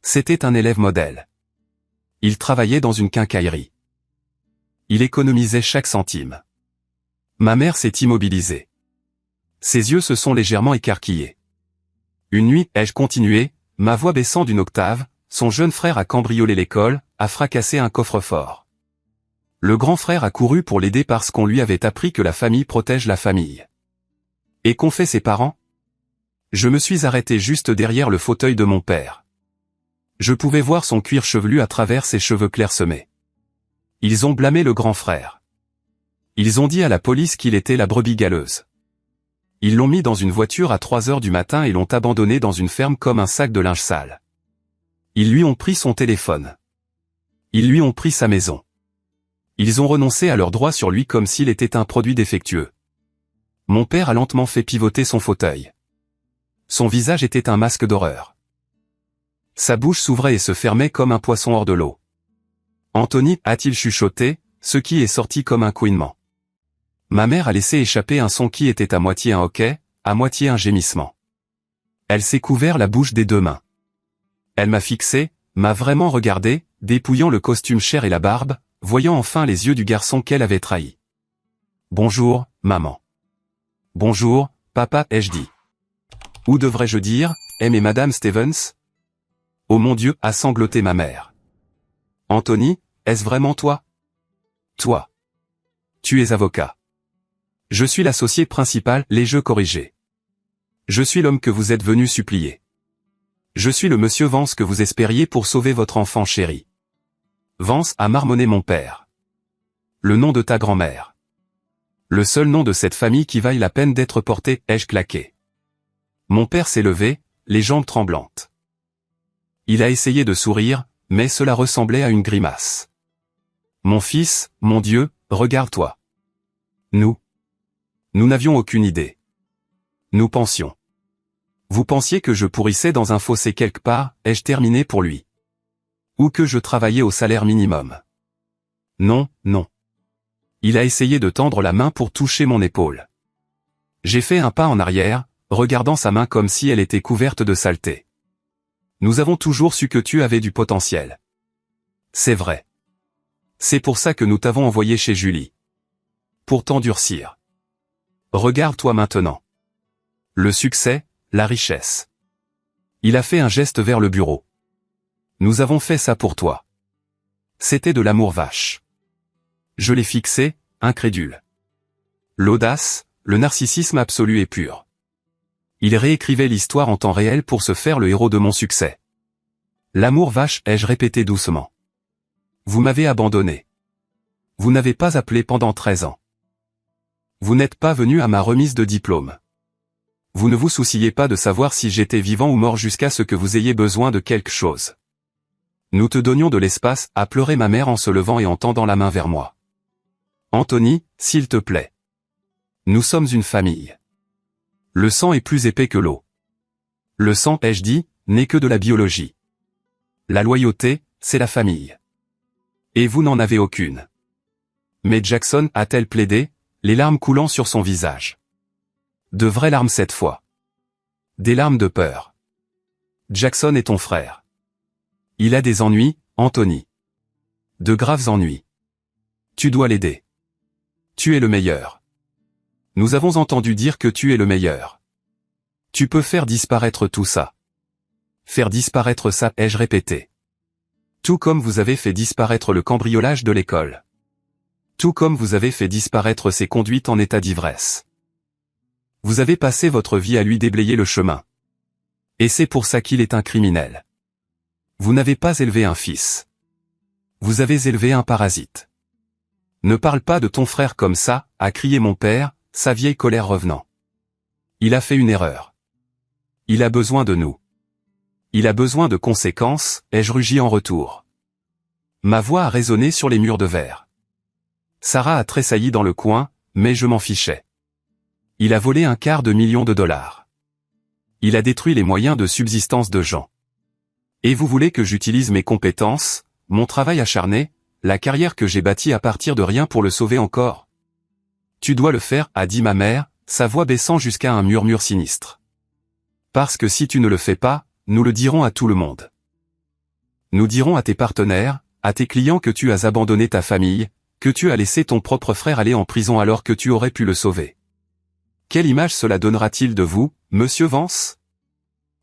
C'était un élève modèle. Il travaillait dans une quincaillerie. Il économisait chaque centime. Ma mère s'est immobilisée. Ses yeux se sont légèrement écarquillés. Une nuit, ai-je continué, ma voix baissant d'une octave, son jeune frère a cambriolé l'école, a fracassé un coffre-fort. Le grand frère a couru pour l'aider parce qu'on lui avait appris que la famille protège la famille. Et qu'ont fait ses parents? Je me suis arrêté juste derrière le fauteuil de mon père. Je pouvais voir son cuir chevelu à travers ses cheveux clairsemés. Ils ont blâmé le grand frère. Ils ont dit à la police qu'il était la brebis galeuse. Ils l'ont mis dans une voiture à 3 heures du matin et l'ont abandonné dans une ferme comme un sac de linge sale. Ils lui ont pris son téléphone. Ils lui ont pris sa maison. Ils ont renoncé à leurs droits sur lui comme s'il était un produit défectueux. Mon père a lentement fait pivoter son fauteuil. Son visage était un masque d'horreur. Sa bouche s'ouvrait et se fermait comme un poisson hors de l'eau. Anthony, a-t-il chuchoté, ce qui est sorti comme un couinement. Ma mère a laissé échapper un son qui était à moitié un hoquet, à moitié un gémissement. Elle s'est couvert la bouche des 2 mains. Elle m'a fixé, m'a vraiment regardé, dépouillant le costume cher et la barbe, voyant enfin les yeux du garçon qu'elle avait trahi. Bonjour, maman. Bonjour, papa, ai-je dit. Ou devrais-je dire, M et Madame Stevens? Oh mon Dieu, a sangloté ma mère. Anthony, est-ce vraiment toi? Toi. Tu es avocat. Je suis l'associé principal, l'ai-je corrigé. Je suis l'homme que vous êtes venu supplier. Je suis le monsieur Vance que vous espériez pour sauver votre enfant chéri. Vance, a marmonné mon père. Le nom de ta grand-mère. Le seul nom de cette famille qui vaille la peine d'être porté, ai-je claqué. Mon père s'est levé, les jambes tremblantes. Il a essayé de sourire, mais cela ressemblait à une grimace. Mon fils, mon Dieu, regarde-toi. Nous n'avions aucune idée. Nous pensions. Vous pensiez que je pourrissais dans un fossé quelque part, ai-je terminé pour lui. Ou que je travaillais au salaire minimum. Non, non. Il a essayé de tendre la main pour toucher mon épaule. J'ai fait un pas en arrière, regardant sa main comme si elle était couverte de saleté. Nous avons toujours su que tu avais du potentiel. C'est vrai. C'est pour ça que nous t'avons envoyé chez Julie. Pour t'endurcir. Regarde-toi maintenant. Le succès, la richesse. Il a fait un geste vers le bureau. Nous avons fait ça pour toi. C'était de l'amour vache. Je l'ai fixé, incrédule. L'audace, le narcissisme absolu et pur. Il réécrivait l'histoire en temps réel pour se faire le héros de mon succès. L'amour vache, ai-je répété doucement. Vous m'avez abandonné. Vous n'avez pas appelé pendant 13 ans. Vous n'êtes pas venu à ma remise de diplôme. Vous ne vous souciez pas de savoir si j'étais vivant ou mort jusqu'à ce que vous ayez besoin de quelque chose. Nous te donnions de l'espace, a pleuré ma mère en se levant et en tendant la main vers moi. Anthony, s'il te plaît. Nous sommes une famille. Le sang est plus épais que l'eau. Le sang, ai-je dit, n'est que de la biologie. La loyauté, c'est la famille. Et vous n'en avez aucune. Mais Jackson, a-t-elle plaidé, les larmes coulant sur son visage. De vraies larmes cette fois. Des larmes de peur. Jackson est ton frère. Il a des ennuis, Anthony. De graves ennuis. Tu dois l'aider. Tu es le meilleur. Nous avons entendu dire que tu es le meilleur. Tu peux faire disparaître tout ça. Faire disparaître ça, ai-je répété. Tout comme vous avez fait disparaître le cambriolage de l'école. Tout comme vous avez fait disparaître ses conduites en état d'ivresse. Vous avez passé votre vie à lui déblayer le chemin. Et c'est pour ça qu'il est un criminel. Vous n'avez pas élevé un fils. Vous avez élevé un parasite. Ne parle pas de ton frère comme ça, a crié mon père, sa vieille colère revenant. Il a fait une erreur. Il a besoin de nous. Il a besoin de conséquences, ai-je rugi en retour. Ma voix a résonné sur les murs de verre. Sarah a tressailli dans le coin, mais je m'en fichais. Il a volé $250 000. Il a détruit les moyens de subsistance de gens. Et vous voulez que j'utilise mes compétences, mon travail acharné, la carrière que j'ai bâtie à partir de rien pour le sauver encore? Tu dois le faire, a dit ma mère, sa voix baissant jusqu'à un murmure sinistre. Parce que si tu ne le fais pas, nous le dirons à tout le monde. Nous dirons à tes partenaires, à tes clients que tu as abandonné ta famille, que tu as laissé ton propre frère aller en prison alors que tu aurais pu le sauver. Quelle image cela donnera-t-il de vous, monsieur Vance?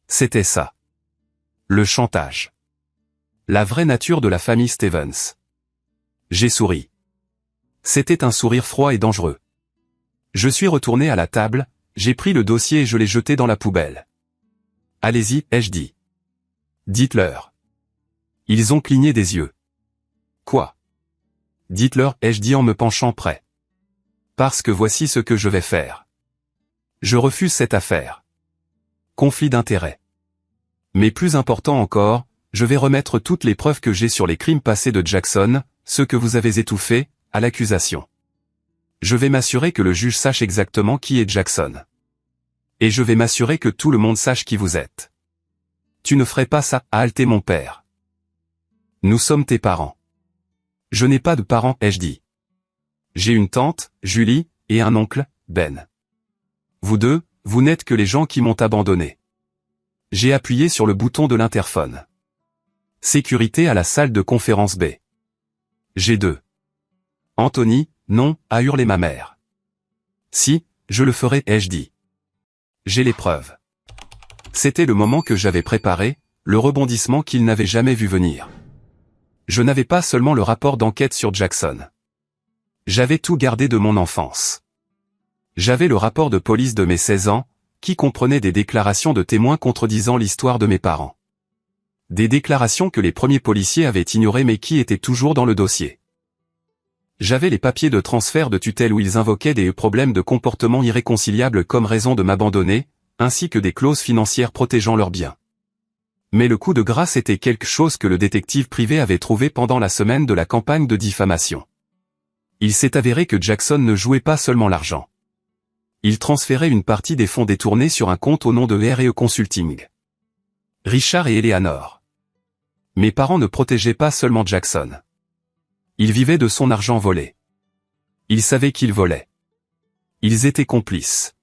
C'était ça. Le chantage. La vraie nature de la famille Stevens. J'ai souri. C'était un sourire froid et dangereux. Je suis retourné à la table, j'ai pris le dossier et je l'ai jeté dans la poubelle. Allez-y, ai-je dit. Dites-leur. Ils ont cligné des yeux. Quoi? Dites-leur, ai-je dit en me penchant près. Parce que voici ce que je vais faire. Je refuse cette affaire. Conflit d'intérêts. Mais plus important encore, je vais remettre toutes les preuves que j'ai sur les crimes passés de Jackson, ceux que vous avez étouffés, à l'accusation. Je vais m'assurer que le juge sache exactement qui est Jackson. Et je vais m'assurer que tout le monde sache qui vous êtes. Tu ne ferais pas ça, a haleté mon père. Nous sommes tes parents. Je n'ai pas de parents, ai-je dit. J'ai une tante, Julie, et un oncle, Ben. Vous deux, vous n'êtes que les gens qui m'ont abandonné. J'ai appuyé sur le bouton de l'interphone. Sécurité à la salle de conférence B. G2. Anthony, non, a hurlé ma mère. Si, je le ferai, ai-je dit. J'ai les preuves. C'était le moment que j'avais préparé, le rebondissement qu'il n'avait jamais vu venir. Je n'avais pas seulement le rapport d'enquête sur Jackson. J'avais tout gardé de mon enfance. J'avais le rapport de police de mes 16 ans, qui comprenait des déclarations de témoins contredisant l'histoire de mes parents. Des déclarations que les premiers policiers avaient ignorées mais qui étaient toujours dans le dossier. J'avais les papiers de transfert de tutelle où ils invoquaient des problèmes de comportement irréconciliables comme raison de m'abandonner, ainsi que des clauses financières protégeant leurs biens. Mais le coup de grâce était quelque chose que le détective privé avait trouvé pendant la semaine de la campagne de diffamation. Il s'est avéré que Jackson ne jouait pas seulement l'argent. Il transférait une partie des fonds détournés sur un compte au nom de R&E Consulting. Richard et Eleanor. Mes parents ne protégeaient pas seulement Jackson. Ils vivaient de son argent volé. Ils savaient qu'il volait. Ils étaient complices.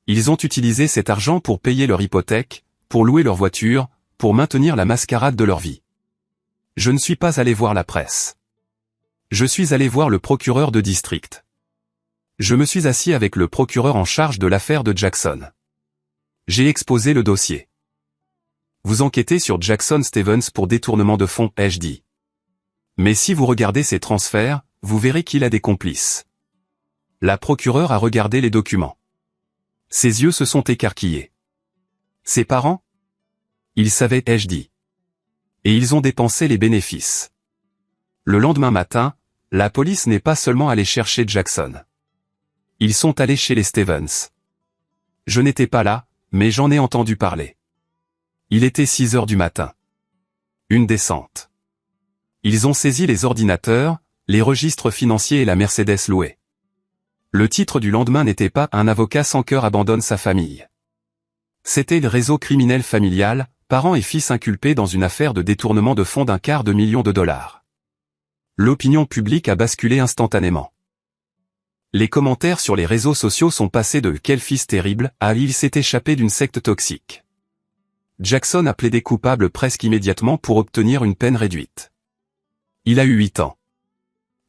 Ils ont utilisé cet argent pour payer leur hypothèque, pour louer leur voiture, pour maintenir la mascarade de leur vie. Je ne suis pas allé voir la presse. Je suis allé voir le procureur de district. Je me suis assis avec le procureur en charge de l'affaire de Jackson. J'ai exposé le dossier. Vous enquêtez sur Jackson Stevens pour détournement de fonds, ai-je dit. Mais si vous regardez ces transferts, vous verrez qu'il a des complices. La procureure a regardé les documents. Ses yeux se sont écarquillés. Ses parents? Ils savaient, ai-je dit. Et ils ont dépensé les bénéfices. Le lendemain matin, la police n'est pas seulement allée chercher Jackson. Ils sont allés chez les Stevens. Je n'étais pas là, mais j'en ai entendu parler. Il était 6 heures du matin. Une descente. Ils ont saisi les ordinateurs, les registres financiers et la Mercedes louée. Le titre du lendemain n'était pas « Un avocat sans cœur abandonne sa famille ». C'était le réseau criminel familial, parents et fils inculpés dans une affaire de détournement de fonds d'250 000 $. L'opinion publique a basculé instantanément. Les commentaires sur les réseaux sociaux sont passés de « Quel fils terrible » à « Il s'est échappé d'une secte toxique ». Jackson a plaidé coupable presque immédiatement pour obtenir une peine réduite. Il a eu 8 ans.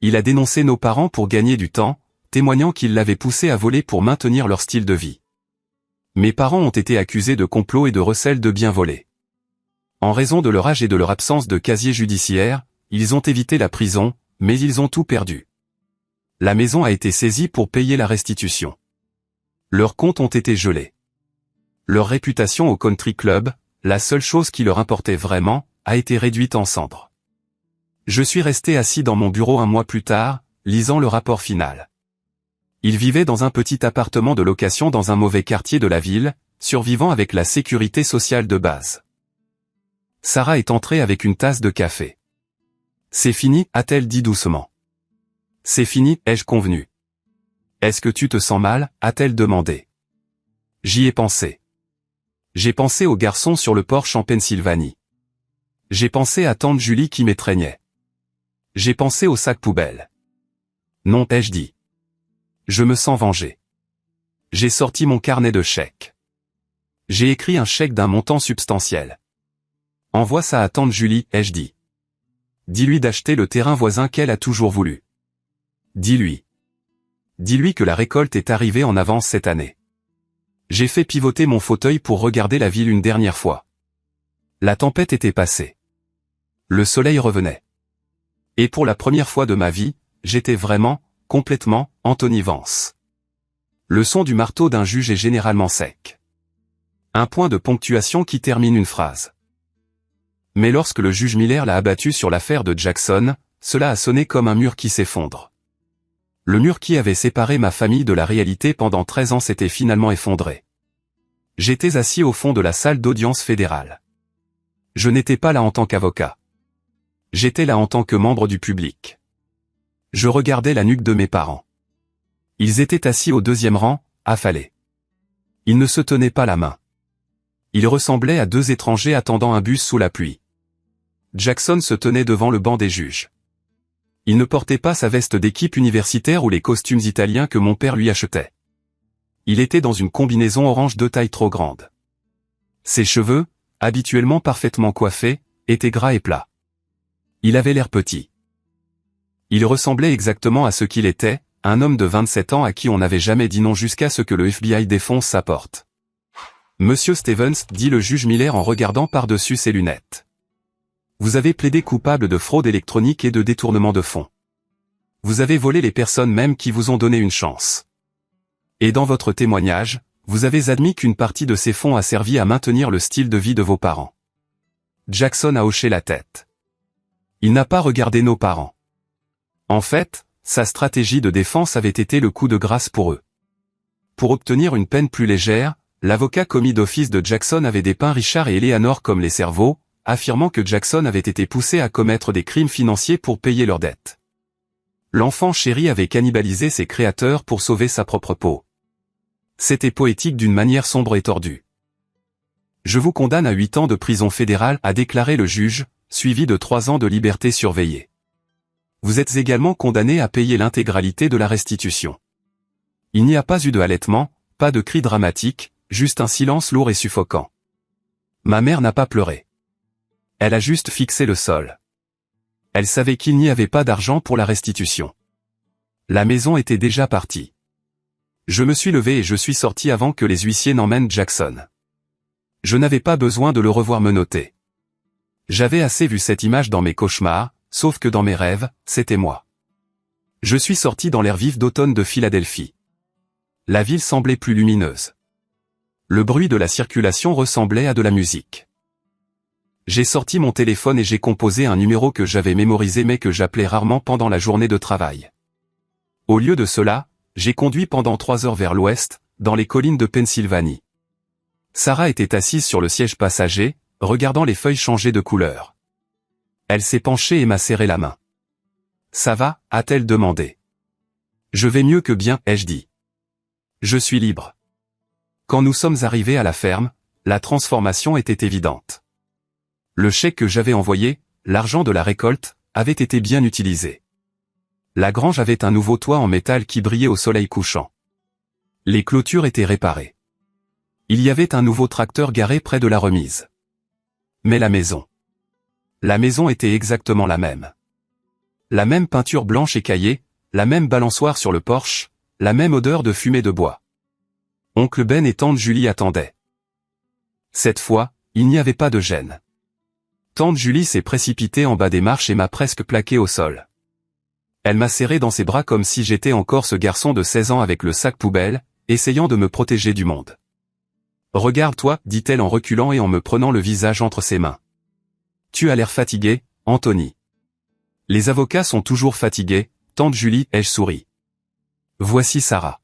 Il a dénoncé nos parents pour gagner du temps, témoignant qu'ils l'avaient poussé à voler pour maintenir leur style de vie. Mes parents ont été accusés de complot et de recel de biens volés. En raison de leur âge et de leur absence de casier judiciaire, ils ont évité la prison, mais ils ont tout perdu. La maison a été saisie pour payer la restitution. Leurs comptes ont été gelés. Leur réputation au country club, la seule chose qui leur importait vraiment, a été réduite en cendres. Je suis resté assis dans mon bureau un mois plus tard, lisant le rapport final. Ils vivaient dans un petit appartement de location dans un mauvais quartier de la ville, survivant avec la sécurité sociale de base. Sarah est entrée avec une tasse de café. « C'est fini » a-t-elle dit doucement. « C'est fini » ai-je convenu. « Est-ce que tu te sens mal » a-t-elle demandé. J'y ai pensé. J'ai pensé aux garçons sur le porche en Pennsylvanie. J'ai pensé à tante Julie qui m'étreignait. J'ai pensé au sac poubelle. Non, ai-je dit. Je me sens vengé. J'ai sorti mon carnet de chèques. J'ai écrit un chèque d'un montant substantiel. Envoie ça à tante Julie, ai-je dit. Dis-lui d'acheter le terrain voisin qu'elle a toujours voulu. Dis-lui. Dis-lui que la récolte est arrivée en avance cette année. J'ai fait pivoter mon fauteuil pour regarder la ville une dernière fois. La tempête était passée. Le soleil revenait. Et pour la première fois de ma vie, j'étais vraiment, complètement, Anthony Vance. Le son du marteau d'un juge est généralement sec. Un point de ponctuation qui termine une phrase. Mais lorsque le juge Miller l'a abattu sur l'affaire de Jackson, cela a sonné comme un mur qui s'effondre. Le mur qui avait séparé ma famille de la réalité pendant 13 ans s'était finalement effondré. J'étais assis au fond de la salle d'audience fédérale. Je n'étais pas là en tant qu'avocat. J'étais là en tant que membre du public. Je regardais la nuque de mes parents. Ils étaient assis au 2e rang, affalés. Ils ne se tenaient pas la main. Ils ressemblaient à 2 étrangers attendant un bus sous la pluie. Jackson se tenait devant le banc des juges. Il ne portait pas sa veste d'équipe universitaire ou les costumes italiens que mon père lui achetait. Il était dans une combinaison orange de taille trop grande. Ses cheveux, habituellement parfaitement coiffés, étaient gras et plats. Il avait l'air petit. Il ressemblait exactement à ce qu'il était, un homme de 27 ans à qui on n'avait jamais dit non jusqu'à ce que le FBI défonce sa porte. Monsieur Stevens, dit le juge Miller en regardant par-dessus ses lunettes. Vous avez plaidé coupable de fraude électronique et de détournement de fonds. Vous avez volé les personnes même qui vous ont donné une chance. Et dans votre témoignage, vous avez admis qu'une partie de ces fonds a servi à maintenir le style de vie de vos parents. Jackson a hoché la tête. Il n'a pas regardé nos parents. En fait, sa stratégie de défense avait été le coup de grâce pour eux. Pour obtenir une peine plus légère, l'avocat commis d'office de Jackson avait dépeint Richard et Eleanor comme les cerveaux, affirmant que Jackson avait été poussé à commettre des crimes financiers pour payer leurs dettes. L'enfant chéri avait cannibalisé ses créateurs pour sauver sa propre peau. C'était poétique d'une manière sombre et tordue. Je vous condamne à 8 ans de prison fédérale, a déclaré le juge, suivi de 3 ans de liberté surveillée. Vous êtes également condamné à payer l'intégralité de la restitution. Il n'y a pas eu de halètement, pas de cris dramatiques, juste un silence lourd et suffocant. Ma mère n'a pas pleuré. Elle a juste fixé le sol. Elle savait qu'il n'y avait pas d'argent pour la restitution. La maison était déjà partie. Je me suis levé et je suis sorti avant que les huissiers n'emmènent Jackson. Je n'avais pas besoin de le revoir menotter. J'avais assez vu cette image dans mes cauchemars, sauf que dans mes rêves, c'était moi. Je suis sorti dans l'air vif d'automne de Philadelphie. La ville semblait plus lumineuse. Le bruit de la circulation ressemblait à de la musique. J'ai sorti mon téléphone et j'ai composé un numéro que j'avais mémorisé mais que j'appelais rarement pendant la journée de travail. Au lieu de cela, j'ai conduit pendant 3 heures vers l'ouest, dans les collines de Pennsylvanie. Sarah était assise sur le siège passager, regardant les feuilles changer de couleur. Elle s'est penchée et m'a serré la main. « Ça va ?» a-t-elle demandé. « Je vais mieux que bien » ai-je dit. « Je suis libre. » Quand nous sommes arrivés à la ferme, la transformation était évidente. Le chèque que j'avais envoyé, l'argent de la récolte, avait été bien utilisé. La grange avait un nouveau toit en métal qui brillait au soleil couchant. Les clôtures étaient réparées. Il y avait un nouveau tracteur garé près de la remise. Mais la maison était exactement la même. La même peinture blanche écaillée, la même balançoire sur le porche, la même odeur de fumée de bois. Oncle Ben et tante Julie attendaient. Cette fois, il n'y avait pas de gêne. Tante Julie s'est précipitée en bas des marches et m'a presque plaqué au sol. Elle m'a serré dans ses bras comme si j'étais encore ce garçon de 16 ans avec le sac poubelle, essayant de me protéger du monde. « Regarde-toi » dit-elle en reculant et en me prenant le visage entre ses mains. « Tu as l'air fatigué, Anthony. »« Les avocats sont toujours fatigués, tante Julie » ai-je souri. Voici Sarah.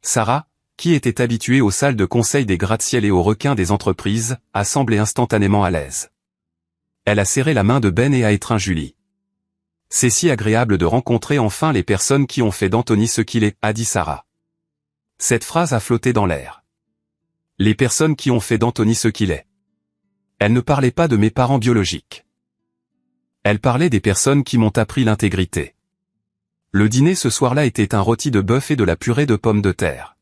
Sarah, qui était habituée aux salles de conseil des gratte-ciel et aux requins des entreprises, a semblé instantanément à l'aise. Elle a serré la main de Ben et a étreint Julie. « C'est si agréable de rencontrer enfin les personnes qui ont fait d'Anthony ce qu'il est » a dit Sarah. Cette phrase a flotté dans l'air. Les personnes qui ont fait d'Anthony ce qu'il est. Elle ne parlait pas de mes parents biologiques. Elle parlait des personnes qui m'ont appris l'intégrité. Le dîner ce soir-là était un rôti de bœuf et de la purée de pommes de terre.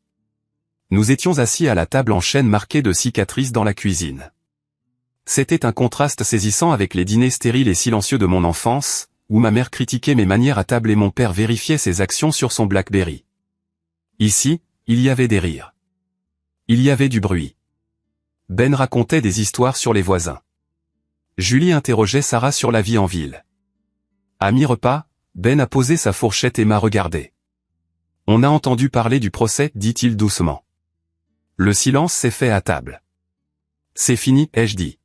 Nous étions assis à la table en chêne marquée de cicatrices dans la cuisine. C'était un contraste saisissant avec les dîners stériles et silencieux de mon enfance, où ma mère critiquait mes manières à table et mon père vérifiait ses actions sur son BlackBerry. Ici, il y avait des rires. Il y avait du bruit. Ben racontait des histoires sur les voisins. Julie interrogeait Sarah sur la vie en ville. À mi-repas, Ben a posé sa fourchette et m'a regardé. On a entendu parler du procès, dit-il doucement. Le silence s'est fait à table. C'est fini, ai-je dit.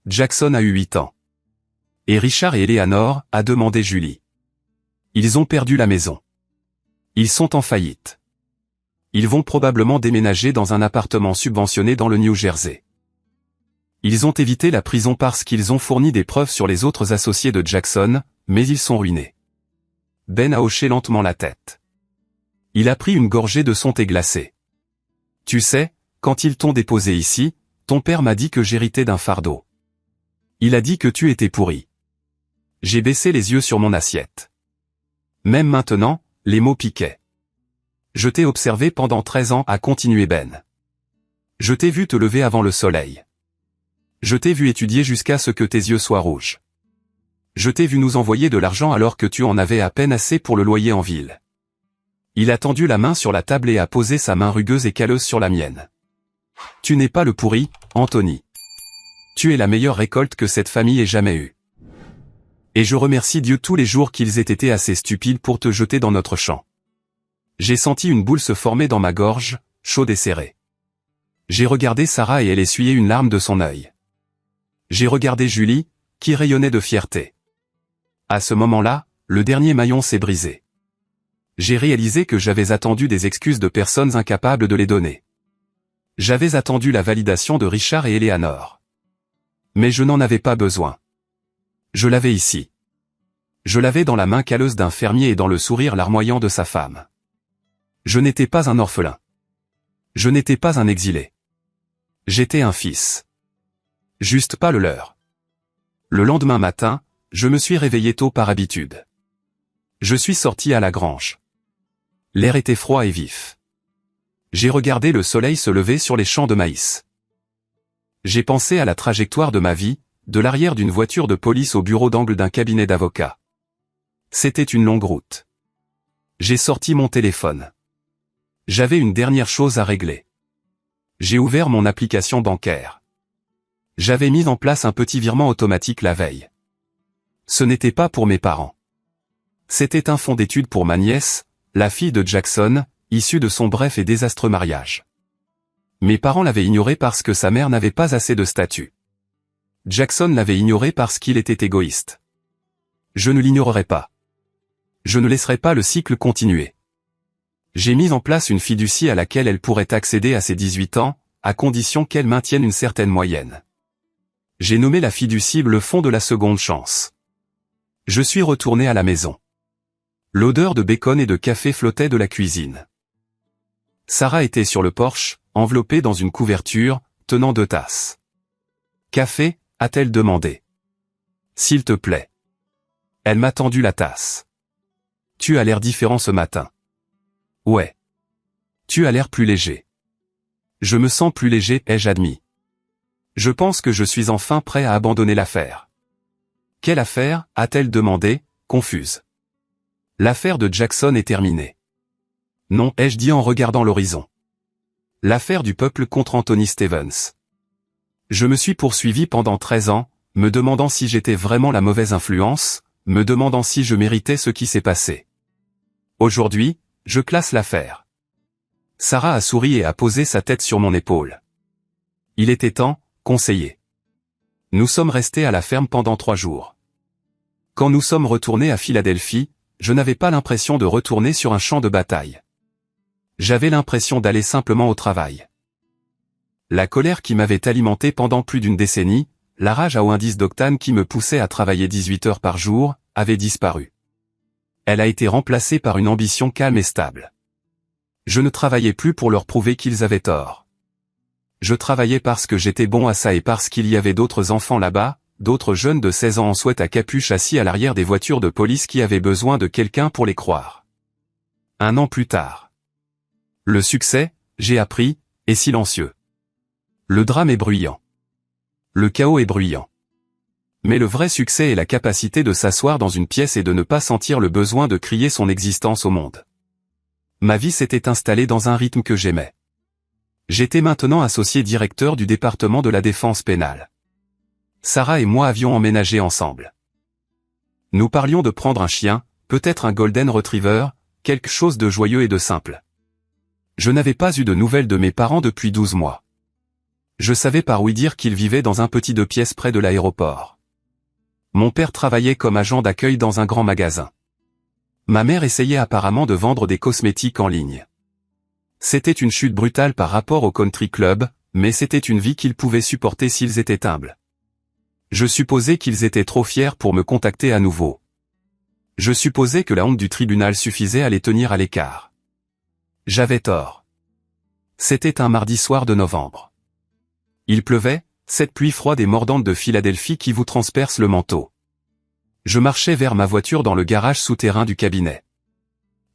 Jackson a eu 8 ans. Et Richard et Eleanor, a demandé Julie. Ils ont perdu la maison. Ils sont en faillite. Ils vont probablement déménager dans un appartement subventionné dans le New Jersey. Ils ont évité la prison parce qu'ils ont fourni des preuves sur les autres associés de Jackson, mais ils sont ruinés. Ben a hoché lentement la tête. Il a pris une gorgée de son thé glacé. Tu sais, quand ils t'ont déposé ici, ton père m'a dit que j'héritais d'un fardeau. Il a dit que tu étais pourri. J'ai baissé les yeux sur mon assiette. Même maintenant, les mots piquaient. Je t'ai observé pendant 13 ans, a continué Ben. Je t'ai vu te lever avant le soleil. Je t'ai vu étudier jusqu'à ce que tes yeux soient rouges. Je t'ai vu nous envoyer de l'argent alors que tu en avais à peine assez pour le loyer en ville. Il a tendu la main sur la table et a posé sa main rugueuse et calleuse sur la mienne. Tu n'es pas le pourri, Anthony. Tu es la meilleure récolte que cette famille ait jamais eue. Et je remercie Dieu tous les jours qu'ils aient été assez stupides pour te jeter dans notre champ. J'ai senti une boule se former dans ma gorge, chaude et serrée. J'ai regardé Sarah et elle essuyait une larme de son œil. J'ai regardé Julie, qui rayonnait de fierté. À ce moment-là, le dernier maillon s'est brisé. J'ai réalisé que j'avais attendu des excuses de personnes incapables de les donner. J'avais attendu la validation de Richard et Eleanor. Mais je n'en avais pas besoin. Je l'avais ici. Je l'avais dans la main calleuse d'un fermier et dans le sourire larmoyant de sa femme. Je n'étais pas un orphelin. Je n'étais pas un exilé. J'étais un fils. Juste pas le leur. Le lendemain matin, je me suis réveillé tôt par habitude. Je suis sorti à la grange. L'air était froid et vif. J'ai regardé le soleil se lever sur les champs de maïs. J'ai pensé à la trajectoire de ma vie, de l'arrière d'une voiture de police au bureau d'angle d'un cabinet d'avocat. C'était une longue route. J'ai sorti mon téléphone. J'avais une dernière chose à régler. J'ai ouvert mon application bancaire. J'avais mis en place un petit virement automatique la veille. Ce n'était pas pour mes parents. C'était un fonds d'études pour ma nièce, la fille de Jackson, issue de son bref et désastreux mariage. Mes parents l'avaient ignoré parce que sa mère n'avait pas assez de statut. Jackson l'avait ignoré parce qu'il était égoïste. Je ne l'ignorerai pas. Je ne laisserai pas le cycle continuer. J'ai mis en place une fiducie à laquelle elle pourrait accéder à ses 18 ans, à condition qu'elle maintienne une certaine moyenne. J'ai nommé la fiducie le fonds de la seconde chance. Je suis retourné à la maison. L'odeur de bacon et de café flottait de la cuisine. Sarah était sur le porche, enveloppée dans une couverture, tenant 2 tasses. Café, a-t-elle demandé. S'il te plaît. Elle m'a tendu la tasse. Tu as l'air différent ce matin. Ouais. Tu as l'air plus léger. Je me sens plus léger, ai-je admis. Je pense que je suis enfin prêt à abandonner l'affaire. Quelle affaire, a-t-elle demandé, confuse. L'affaire de Jackson est terminée. Non, ai-je dit en regardant l'horizon. L'affaire du peuple contre Anthony Stevens. Je me suis poursuivi pendant 13 ans, me demandant si j'étais vraiment la mauvaise influence, me demandant si je méritais ce qui s'est passé. Aujourd'hui, je classe l'affaire. Sarah a souri et a posé sa tête sur mon épaule. Il était temps, conseiller. Nous sommes restés à la ferme pendant 3 jours. Quand nous sommes retournés à Philadelphie, je n'avais pas l'impression de retourner sur un champ de bataille. J'avais l'impression d'aller simplement au travail. La colère qui m'avait alimenté pendant plus d'une décennie, la rage à haut indice d'octane qui me poussait à travailler 18 heures par jour, avait disparu. Elle a été remplacée par une ambition calme et stable. Je ne travaillais plus pour leur prouver qu'ils avaient tort. Je travaillais parce que j'étais bon à ça et parce qu'il y avait d'autres enfants là-bas, d'autres jeunes de 16 ans en sweat à capuche assis à l'arrière des voitures de police qui avaient besoin de quelqu'un pour les croire. 1 an plus tard. Le succès, j'ai appris, est silencieux. Le drame est bruyant. Le chaos est bruyant. Mais le vrai succès est la capacité de s'asseoir dans une pièce et de ne pas sentir le besoin de crier son existence au monde. Ma vie s'était installée dans un rythme que j'aimais. J'étais maintenant associé directeur du département de la défense pénale. Sarah et moi avions emménagé ensemble. Nous parlions de prendre un chien, peut-être un golden retriever, quelque chose de joyeux et de simple. Je n'avais pas eu de nouvelles de mes parents depuis 12 mois. Je savais par ouï dire qu'ils vivaient dans un petit 2 pièces près de l'aéroport. Mon père travaillait comme agent d'accueil dans un grand magasin. Ma mère essayait apparemment de vendre des cosmétiques en ligne. C'était une chute brutale par rapport au country club, mais c'était une vie qu'ils pouvaient supporter s'ils étaient humbles. Je supposais qu'ils étaient trop fiers pour me contacter à nouveau. Je supposais que la honte du tribunal suffisait à les tenir à l'écart. J'avais tort. C'était un mardi soir de novembre. Il pleuvait, cette pluie froide et mordante de Philadelphie qui vous transperce le manteau. Je marchais vers ma voiture dans le garage souterrain du cabinet.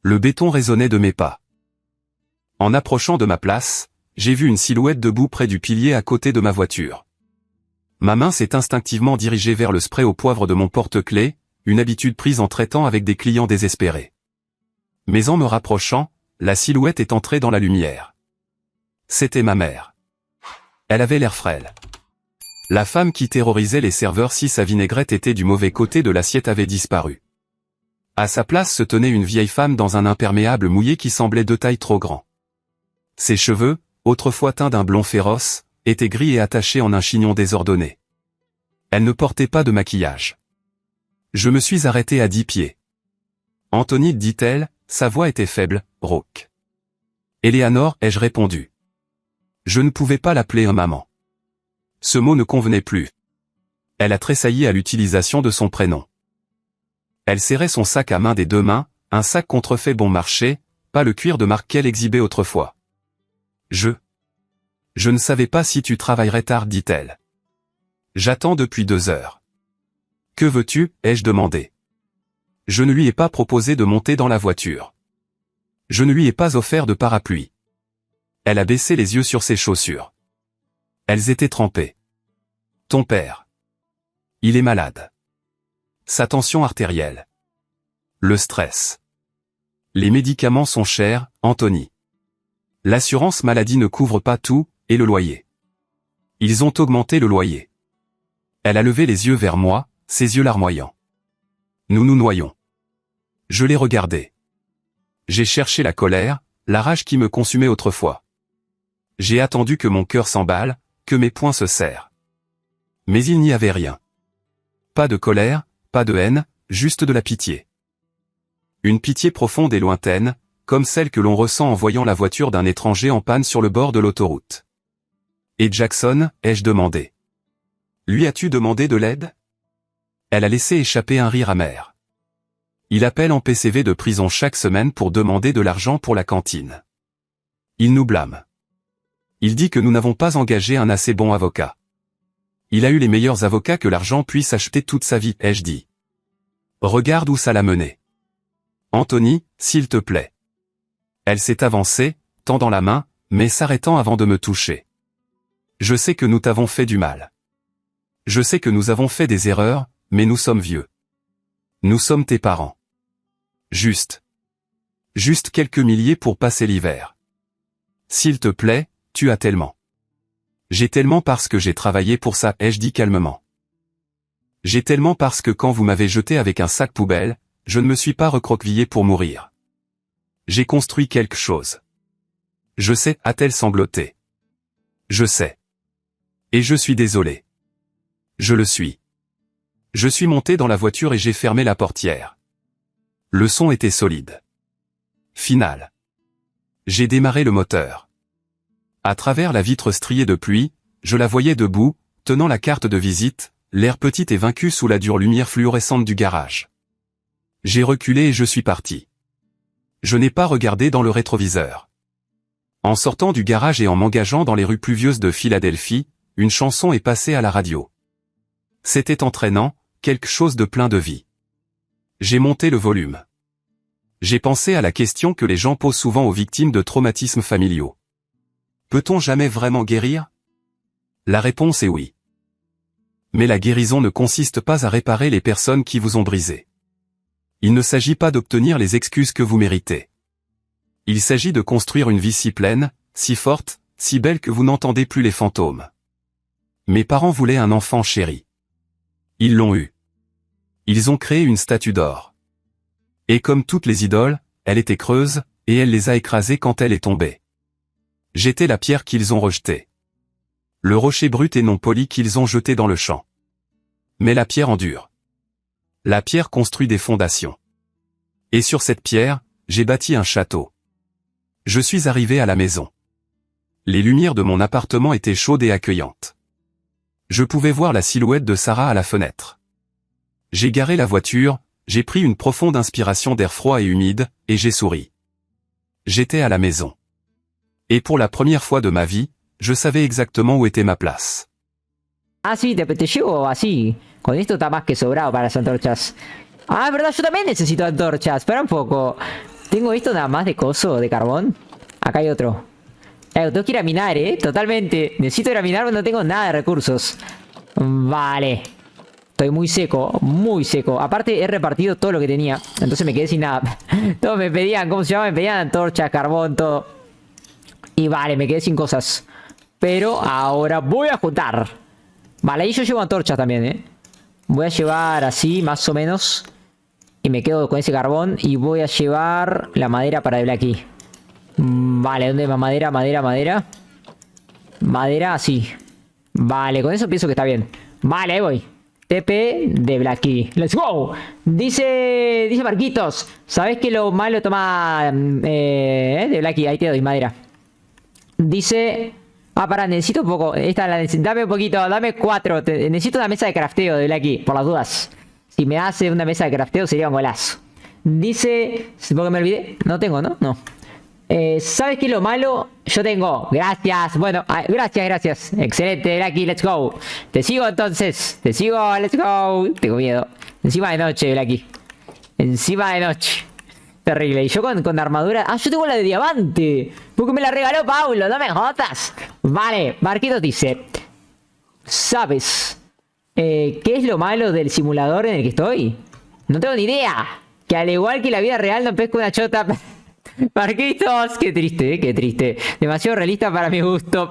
Le béton résonnait de mes pas. En approchant de ma place, j'ai vu une silhouette debout près du pilier à côté de ma voiture. Ma main s'est instinctivement dirigée vers le spray au poivre de mon porte-clés, une habitude prise en traitant avec des clients désespérés. Mais en me rapprochant, la silhouette est entrée dans la lumière. C'était ma mère. Elle avait l'air frêle. La femme qui terrorisait les serveurs si sa vinaigrette était du mauvais côté de l'assiette avait disparu. À sa place se tenait une vieille femme dans un imperméable mouillé qui semblait de taille trop grand. Ses cheveux, autrefois teints d'un blond féroce, étaient gris et attachés en un chignon désordonné. Elle ne portait pas de maquillage. Je me suis arrêté à 10 pieds. Anthony, dit-elle, sa voix était faible, rauque. Éléanore, ai-je répondu. Je ne pouvais pas l'appeler un maman. Ce mot ne convenait plus. Elle a tressailli à l'utilisation de son prénom. Elle serrait son sac à main des deux mains, un sac contrefait bon marché, pas le cuir de marque qu'elle exhibait autrefois. Je ne savais pas si tu travaillerais tard, dit-elle. J'attends depuis 2 heures. Que veux-tu, ai-je demandé. Je ne lui ai pas proposé de monter dans la voiture. Je ne lui ai pas offert de parapluie. Elle a baissé les yeux sur ses chaussures. Elles étaient trempées. Ton père. Il est malade. Sa tension artérielle. Le stress. Les médicaments sont chers, Anthony. L'assurance maladie ne couvre pas tout, et le loyer. Ils ont augmenté le loyer. Elle a levé les yeux vers moi, ses yeux larmoyants. Nous nous noyons. Je l'ai regardé. J'ai cherché la colère, la rage qui me consumait autrefois. J'ai attendu que mon cœur s'emballe, que mes poings se serrent. Mais il n'y avait rien. Pas de colère, pas de haine, juste de la pitié. Une pitié profonde et lointaine, comme celle que l'on ressent en voyant la voiture d'un étranger en panne sur le bord de l'autoroute. Et Jackson, ai-je demandé. Lui as-tu demandé de l'aide? Elle a laissé échapper un rire amer. Il appelle en PCV de prison chaque semaine pour demander de l'argent pour la cantine. Il nous blâme. Il dit que nous n'avons pas engagé un assez bon avocat. Il a eu les meilleurs avocats que l'argent puisse acheter toute sa vie, ai-je dit. Regarde où ça l'a mené. Anthony, s'il te plaît. Elle s'est avancée, tendant la main, mais s'arrêtant avant de me toucher. Je sais que nous t'avons fait du mal. Je sais que nous avons fait des erreurs, mais nous sommes vieux. Nous sommes tes parents. Juste quelques milliers pour passer l'hiver. S'il te plaît, tu as tellement. J'ai tellement parce que j'ai travaillé pour ça, ai-je dit calmement. J'ai tellement parce que quand vous m'avez jeté avec un sac poubelle, je ne me suis pas recroquevillé pour mourir. J'ai construit quelque chose. Je sais, a-t-elle sangloté. Je sais. Et je suis désolé. Je le suis. Je suis monté dans la voiture et j'ai fermé la portière. Le son était solide. Final. J'ai démarré le moteur. À travers la vitre striée de pluie, je la voyais debout, tenant la carte de visite, l'air petite et vaincu sous la dure lumière fluorescente du garage. J'ai reculé et je suis parti. Je n'ai pas regardé dans le rétroviseur. En sortant du garage et en m'engageant dans les rues pluvieuses de Philadelphie, une chanson est passée à la radio. C'était entraînant, quelque chose de plein de vie. J'ai monté le volume. J'ai pensé à la question que les gens posent souvent aux victimes de traumatismes familiaux. Peut-on jamais vraiment guérir? La réponse est oui. Mais la guérison ne consiste pas à réparer les personnes qui vous ont brisé. Il ne s'agit pas d'obtenir les excuses que vous méritez. Il s'agit de construire une vie si pleine, si forte, si belle que vous n'entendez plus les fantômes. Mes parents voulaient un enfant chéri. Ils l'ont eu. Ils ont créé une statue d'or. Et comme toutes les idoles, elle était creuse, et elle les a écrasées quand elle est tombée. J'étais la pierre qu'ils ont rejetée. Le rocher brut et non poli qu'ils ont jeté dans le champ. Mais la pierre endure. La pierre construit des fondations. Et sur cette pierre, j'ai bâti un château. Je suis arrivé à la maison. Les lumières de mon appartement étaient chaudes et accueillantes. Je pouvais voir la silhouette de Sarah à la fenêtre. J'ai garé la voiture, j'ai pris une profonde inspiration d'air froid et humide, et j'ai souri. J'étais à la maison. Et pour la première fois de ma vie, je savais exactement où était ma place. Ah, sí, te llevo así. Con esto está más que sobrado para las antorchas. Ah, es verdad, yo también necesito antorchas. Espera un poco. ¿Tengo esto nada más de coso, de carbón? Acá hay otro. Tengo que ir a minar, totalmente. Necesito ir a minar, pero no tengo nada de recursos. Vale. Estoy muy seco, muy seco. Aparte he repartido todo lo que tenía. Entonces me quedé sin nada. Todos me pedían, ¿cómo se llama? Me pedían antorchas, carbón, todo. Y vale, me quedé sin cosas. Pero ahora voy a juntar. Vale, ahí yo llevo antorchas también, ¿eh? Voy a llevar así, más o menos. Y me quedo con ese carbón. Y voy a llevar la madera para de Blacky. Vale, ¿dónde va madera, madera, madera? Madera, así. Vale, con eso pienso que está bien. Vale, ahí voy. TP de Blacky. ¡Let's go! Dice Marquitos. ¿Sabes que lo malo toma de Blacky? Ahí te doy madera. Dice... Ah, pará, necesito un poco. Dame un poquito, dame 4. Necesito una mesa de crafteo de Blacky, por las dudas. Si me hace una mesa de crafteo sería un golazo. Dice... ¿Por qué me olvidé? No tengo, ¿no? No. ¿Sabes qué es lo malo? Yo tengo. Gracias. Bueno, gracias. Excelente, Blacky, let's go. Te sigo entonces. Te sigo, let's go. Tengo miedo. Encima de noche, Blacky. Encima de noche. Terrible. Y yo con armadura... Ah, yo tengo la de diamante. Porque me la regaló Paulo. No me jodas. Vale, Marquitos dice... ¿Sabes qué es lo malo del simulador en el que estoy? No tengo ni idea. Que al igual que la vida real no pesco una chota... Marquitos, qué triste, qué triste. Demasiado realista para mi gusto.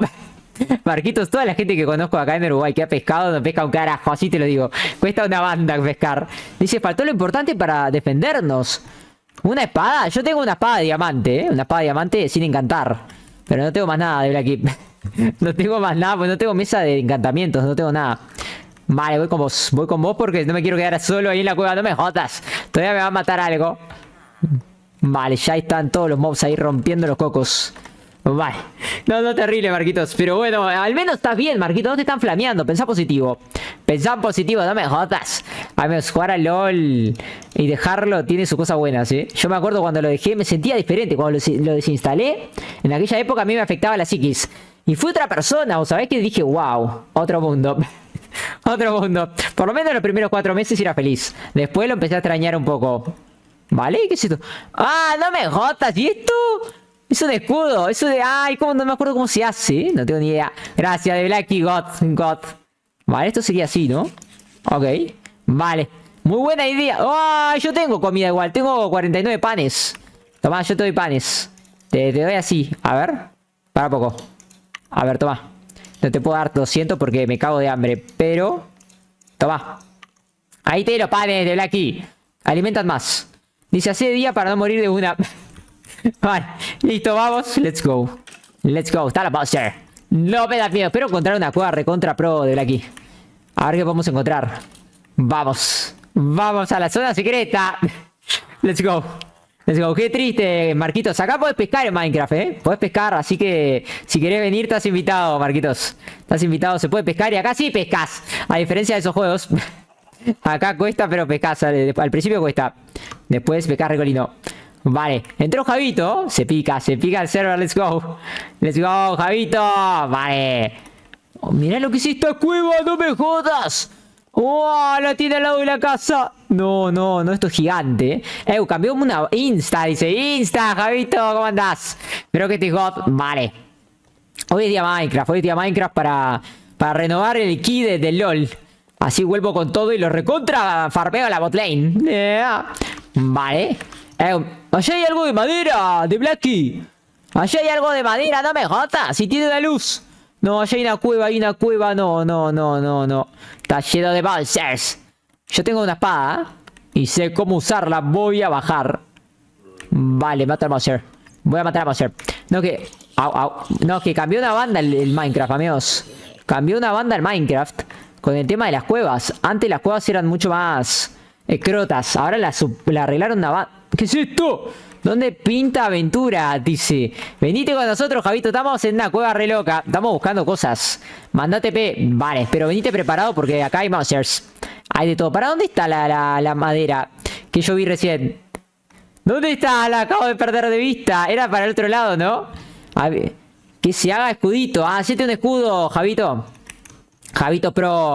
Marquitos, toda la gente que conozco acá en Uruguay que ha pescado no pesca un carajo, así te lo digo. Cuesta una banda pescar. Dice, faltó lo importante para defendernos. ¿Una espada? Yo tengo una espada de diamante, ¿eh? Una espada de diamante sin encantar. Pero no tengo más nada de Blacky. No tengo más nada, pues no tengo mesa de encantamientos, no tengo nada. Vale, voy con vos. Voy con vos porque no me quiero quedar solo ahí en la cueva. No me jodas. Todavía me va a matar algo. Vale, ya están todos los mobs ahí rompiendo los cocos. Vale. No, terrible, Marquitos. Pero bueno, al menos estás bien, Marquitos. No te están flameando. Pensá positivo. Pensá positivo, no me jodas. Al menos jugar al LOL y dejarlo tiene sus cosas buenas, ¿eh? Yo me acuerdo cuando lo dejé, me sentía diferente. Cuando lo desinstalé, en aquella época a mí me afectaba la psiquis. Y fue otra persona, ¿vos sabés? Que dije, wow, otro mundo. Otro mundo. Por lo menos los primeros 4 meses era feliz. Después lo empecé a extrañar un poco. ¿Vale? ¿Qué es esto? ¡Ah, no me jodas! ¿Y esto? Es un escudo. Eso de... Ay, ¿cómo? No me acuerdo cómo se hace. No tengo ni idea. Gracias, de Blacky God. Vale, esto sería así, ¿no? Ok. Vale. Muy buena idea. ¡Ay! Yo tengo comida igual. Tengo 49 panes. Toma, yo te doy panes. Te doy así. A ver. Para poco. A ver, toma. No te puedo dar 200 porque me cago de hambre. Pero... Toma. Ahí te doy los panes de Blacky. Alimentan más. Dice, hace día para no morir de una. Vale, listo, vamos. Let's go. Let's go. Está la Buster. No me da miedo. Espero encontrar una cueva recontra pro de Blacky. A ver qué podemos encontrar. Vamos. Vamos a la zona secreta. Let's go. Let's go. Qué triste, Marquitos. Acá podés pescar en Minecraft, ¿eh? Podés pescar, así que si querés venir, estás invitado, Marquitos. Estás invitado, se puede pescar y acá sí pescas. A diferencia de esos juegos. Acá cuesta, pero pescas. Al principio cuesta. Después pescar recolino. Vale. Entró Javito. Se pica el server. Let's go. Let's go, Javito. Vale. Oh, mirá lo que es esta cueva. No me jodas. ¡Oh! La tiene al lado de la casa. No. Esto es gigante. Cambió una Insta. Dice Insta, Javito. ¿Cómo andás? Espero que estés God. Vale. Hoy es día Minecraft. Hoy es día Minecraft para renovar el key del LOL. Así vuelvo con todo y lo recontra farmeo a la botlane. Vale. Allá hay algo de madera, de Blacky. Allá hay algo de madera, no me jodas. Si tiene una luz. No, allá hay una cueva. No. Está lleno de monsters. Yo tengo una espada y sé cómo usarla. Voy a bajar. Vale, mata al monster. Voy a matar al monster. No, que... No, que cambió una banda el Minecraft, amigos. Cambió una banda el Minecraft. Con el tema de las cuevas. Antes las cuevas eran mucho más crotas. Ahora la arreglaron una banda. ¿Qué es esto? ¿Dónde pinta aventura? Dice. Venite con nosotros, Javito. Estamos en una cueva re loca. Estamos buscando cosas. Mandate P. Vale, pero venite preparado porque acá hay monsters. Hay de todo. ¿Para dónde está la madera que yo vi recién? ¿Dónde está? La acabo de perder de vista. Era para el otro lado, ¿no? A ver. Que se haga escudito. Ah, hacete un escudo, Javito. Javito Pro.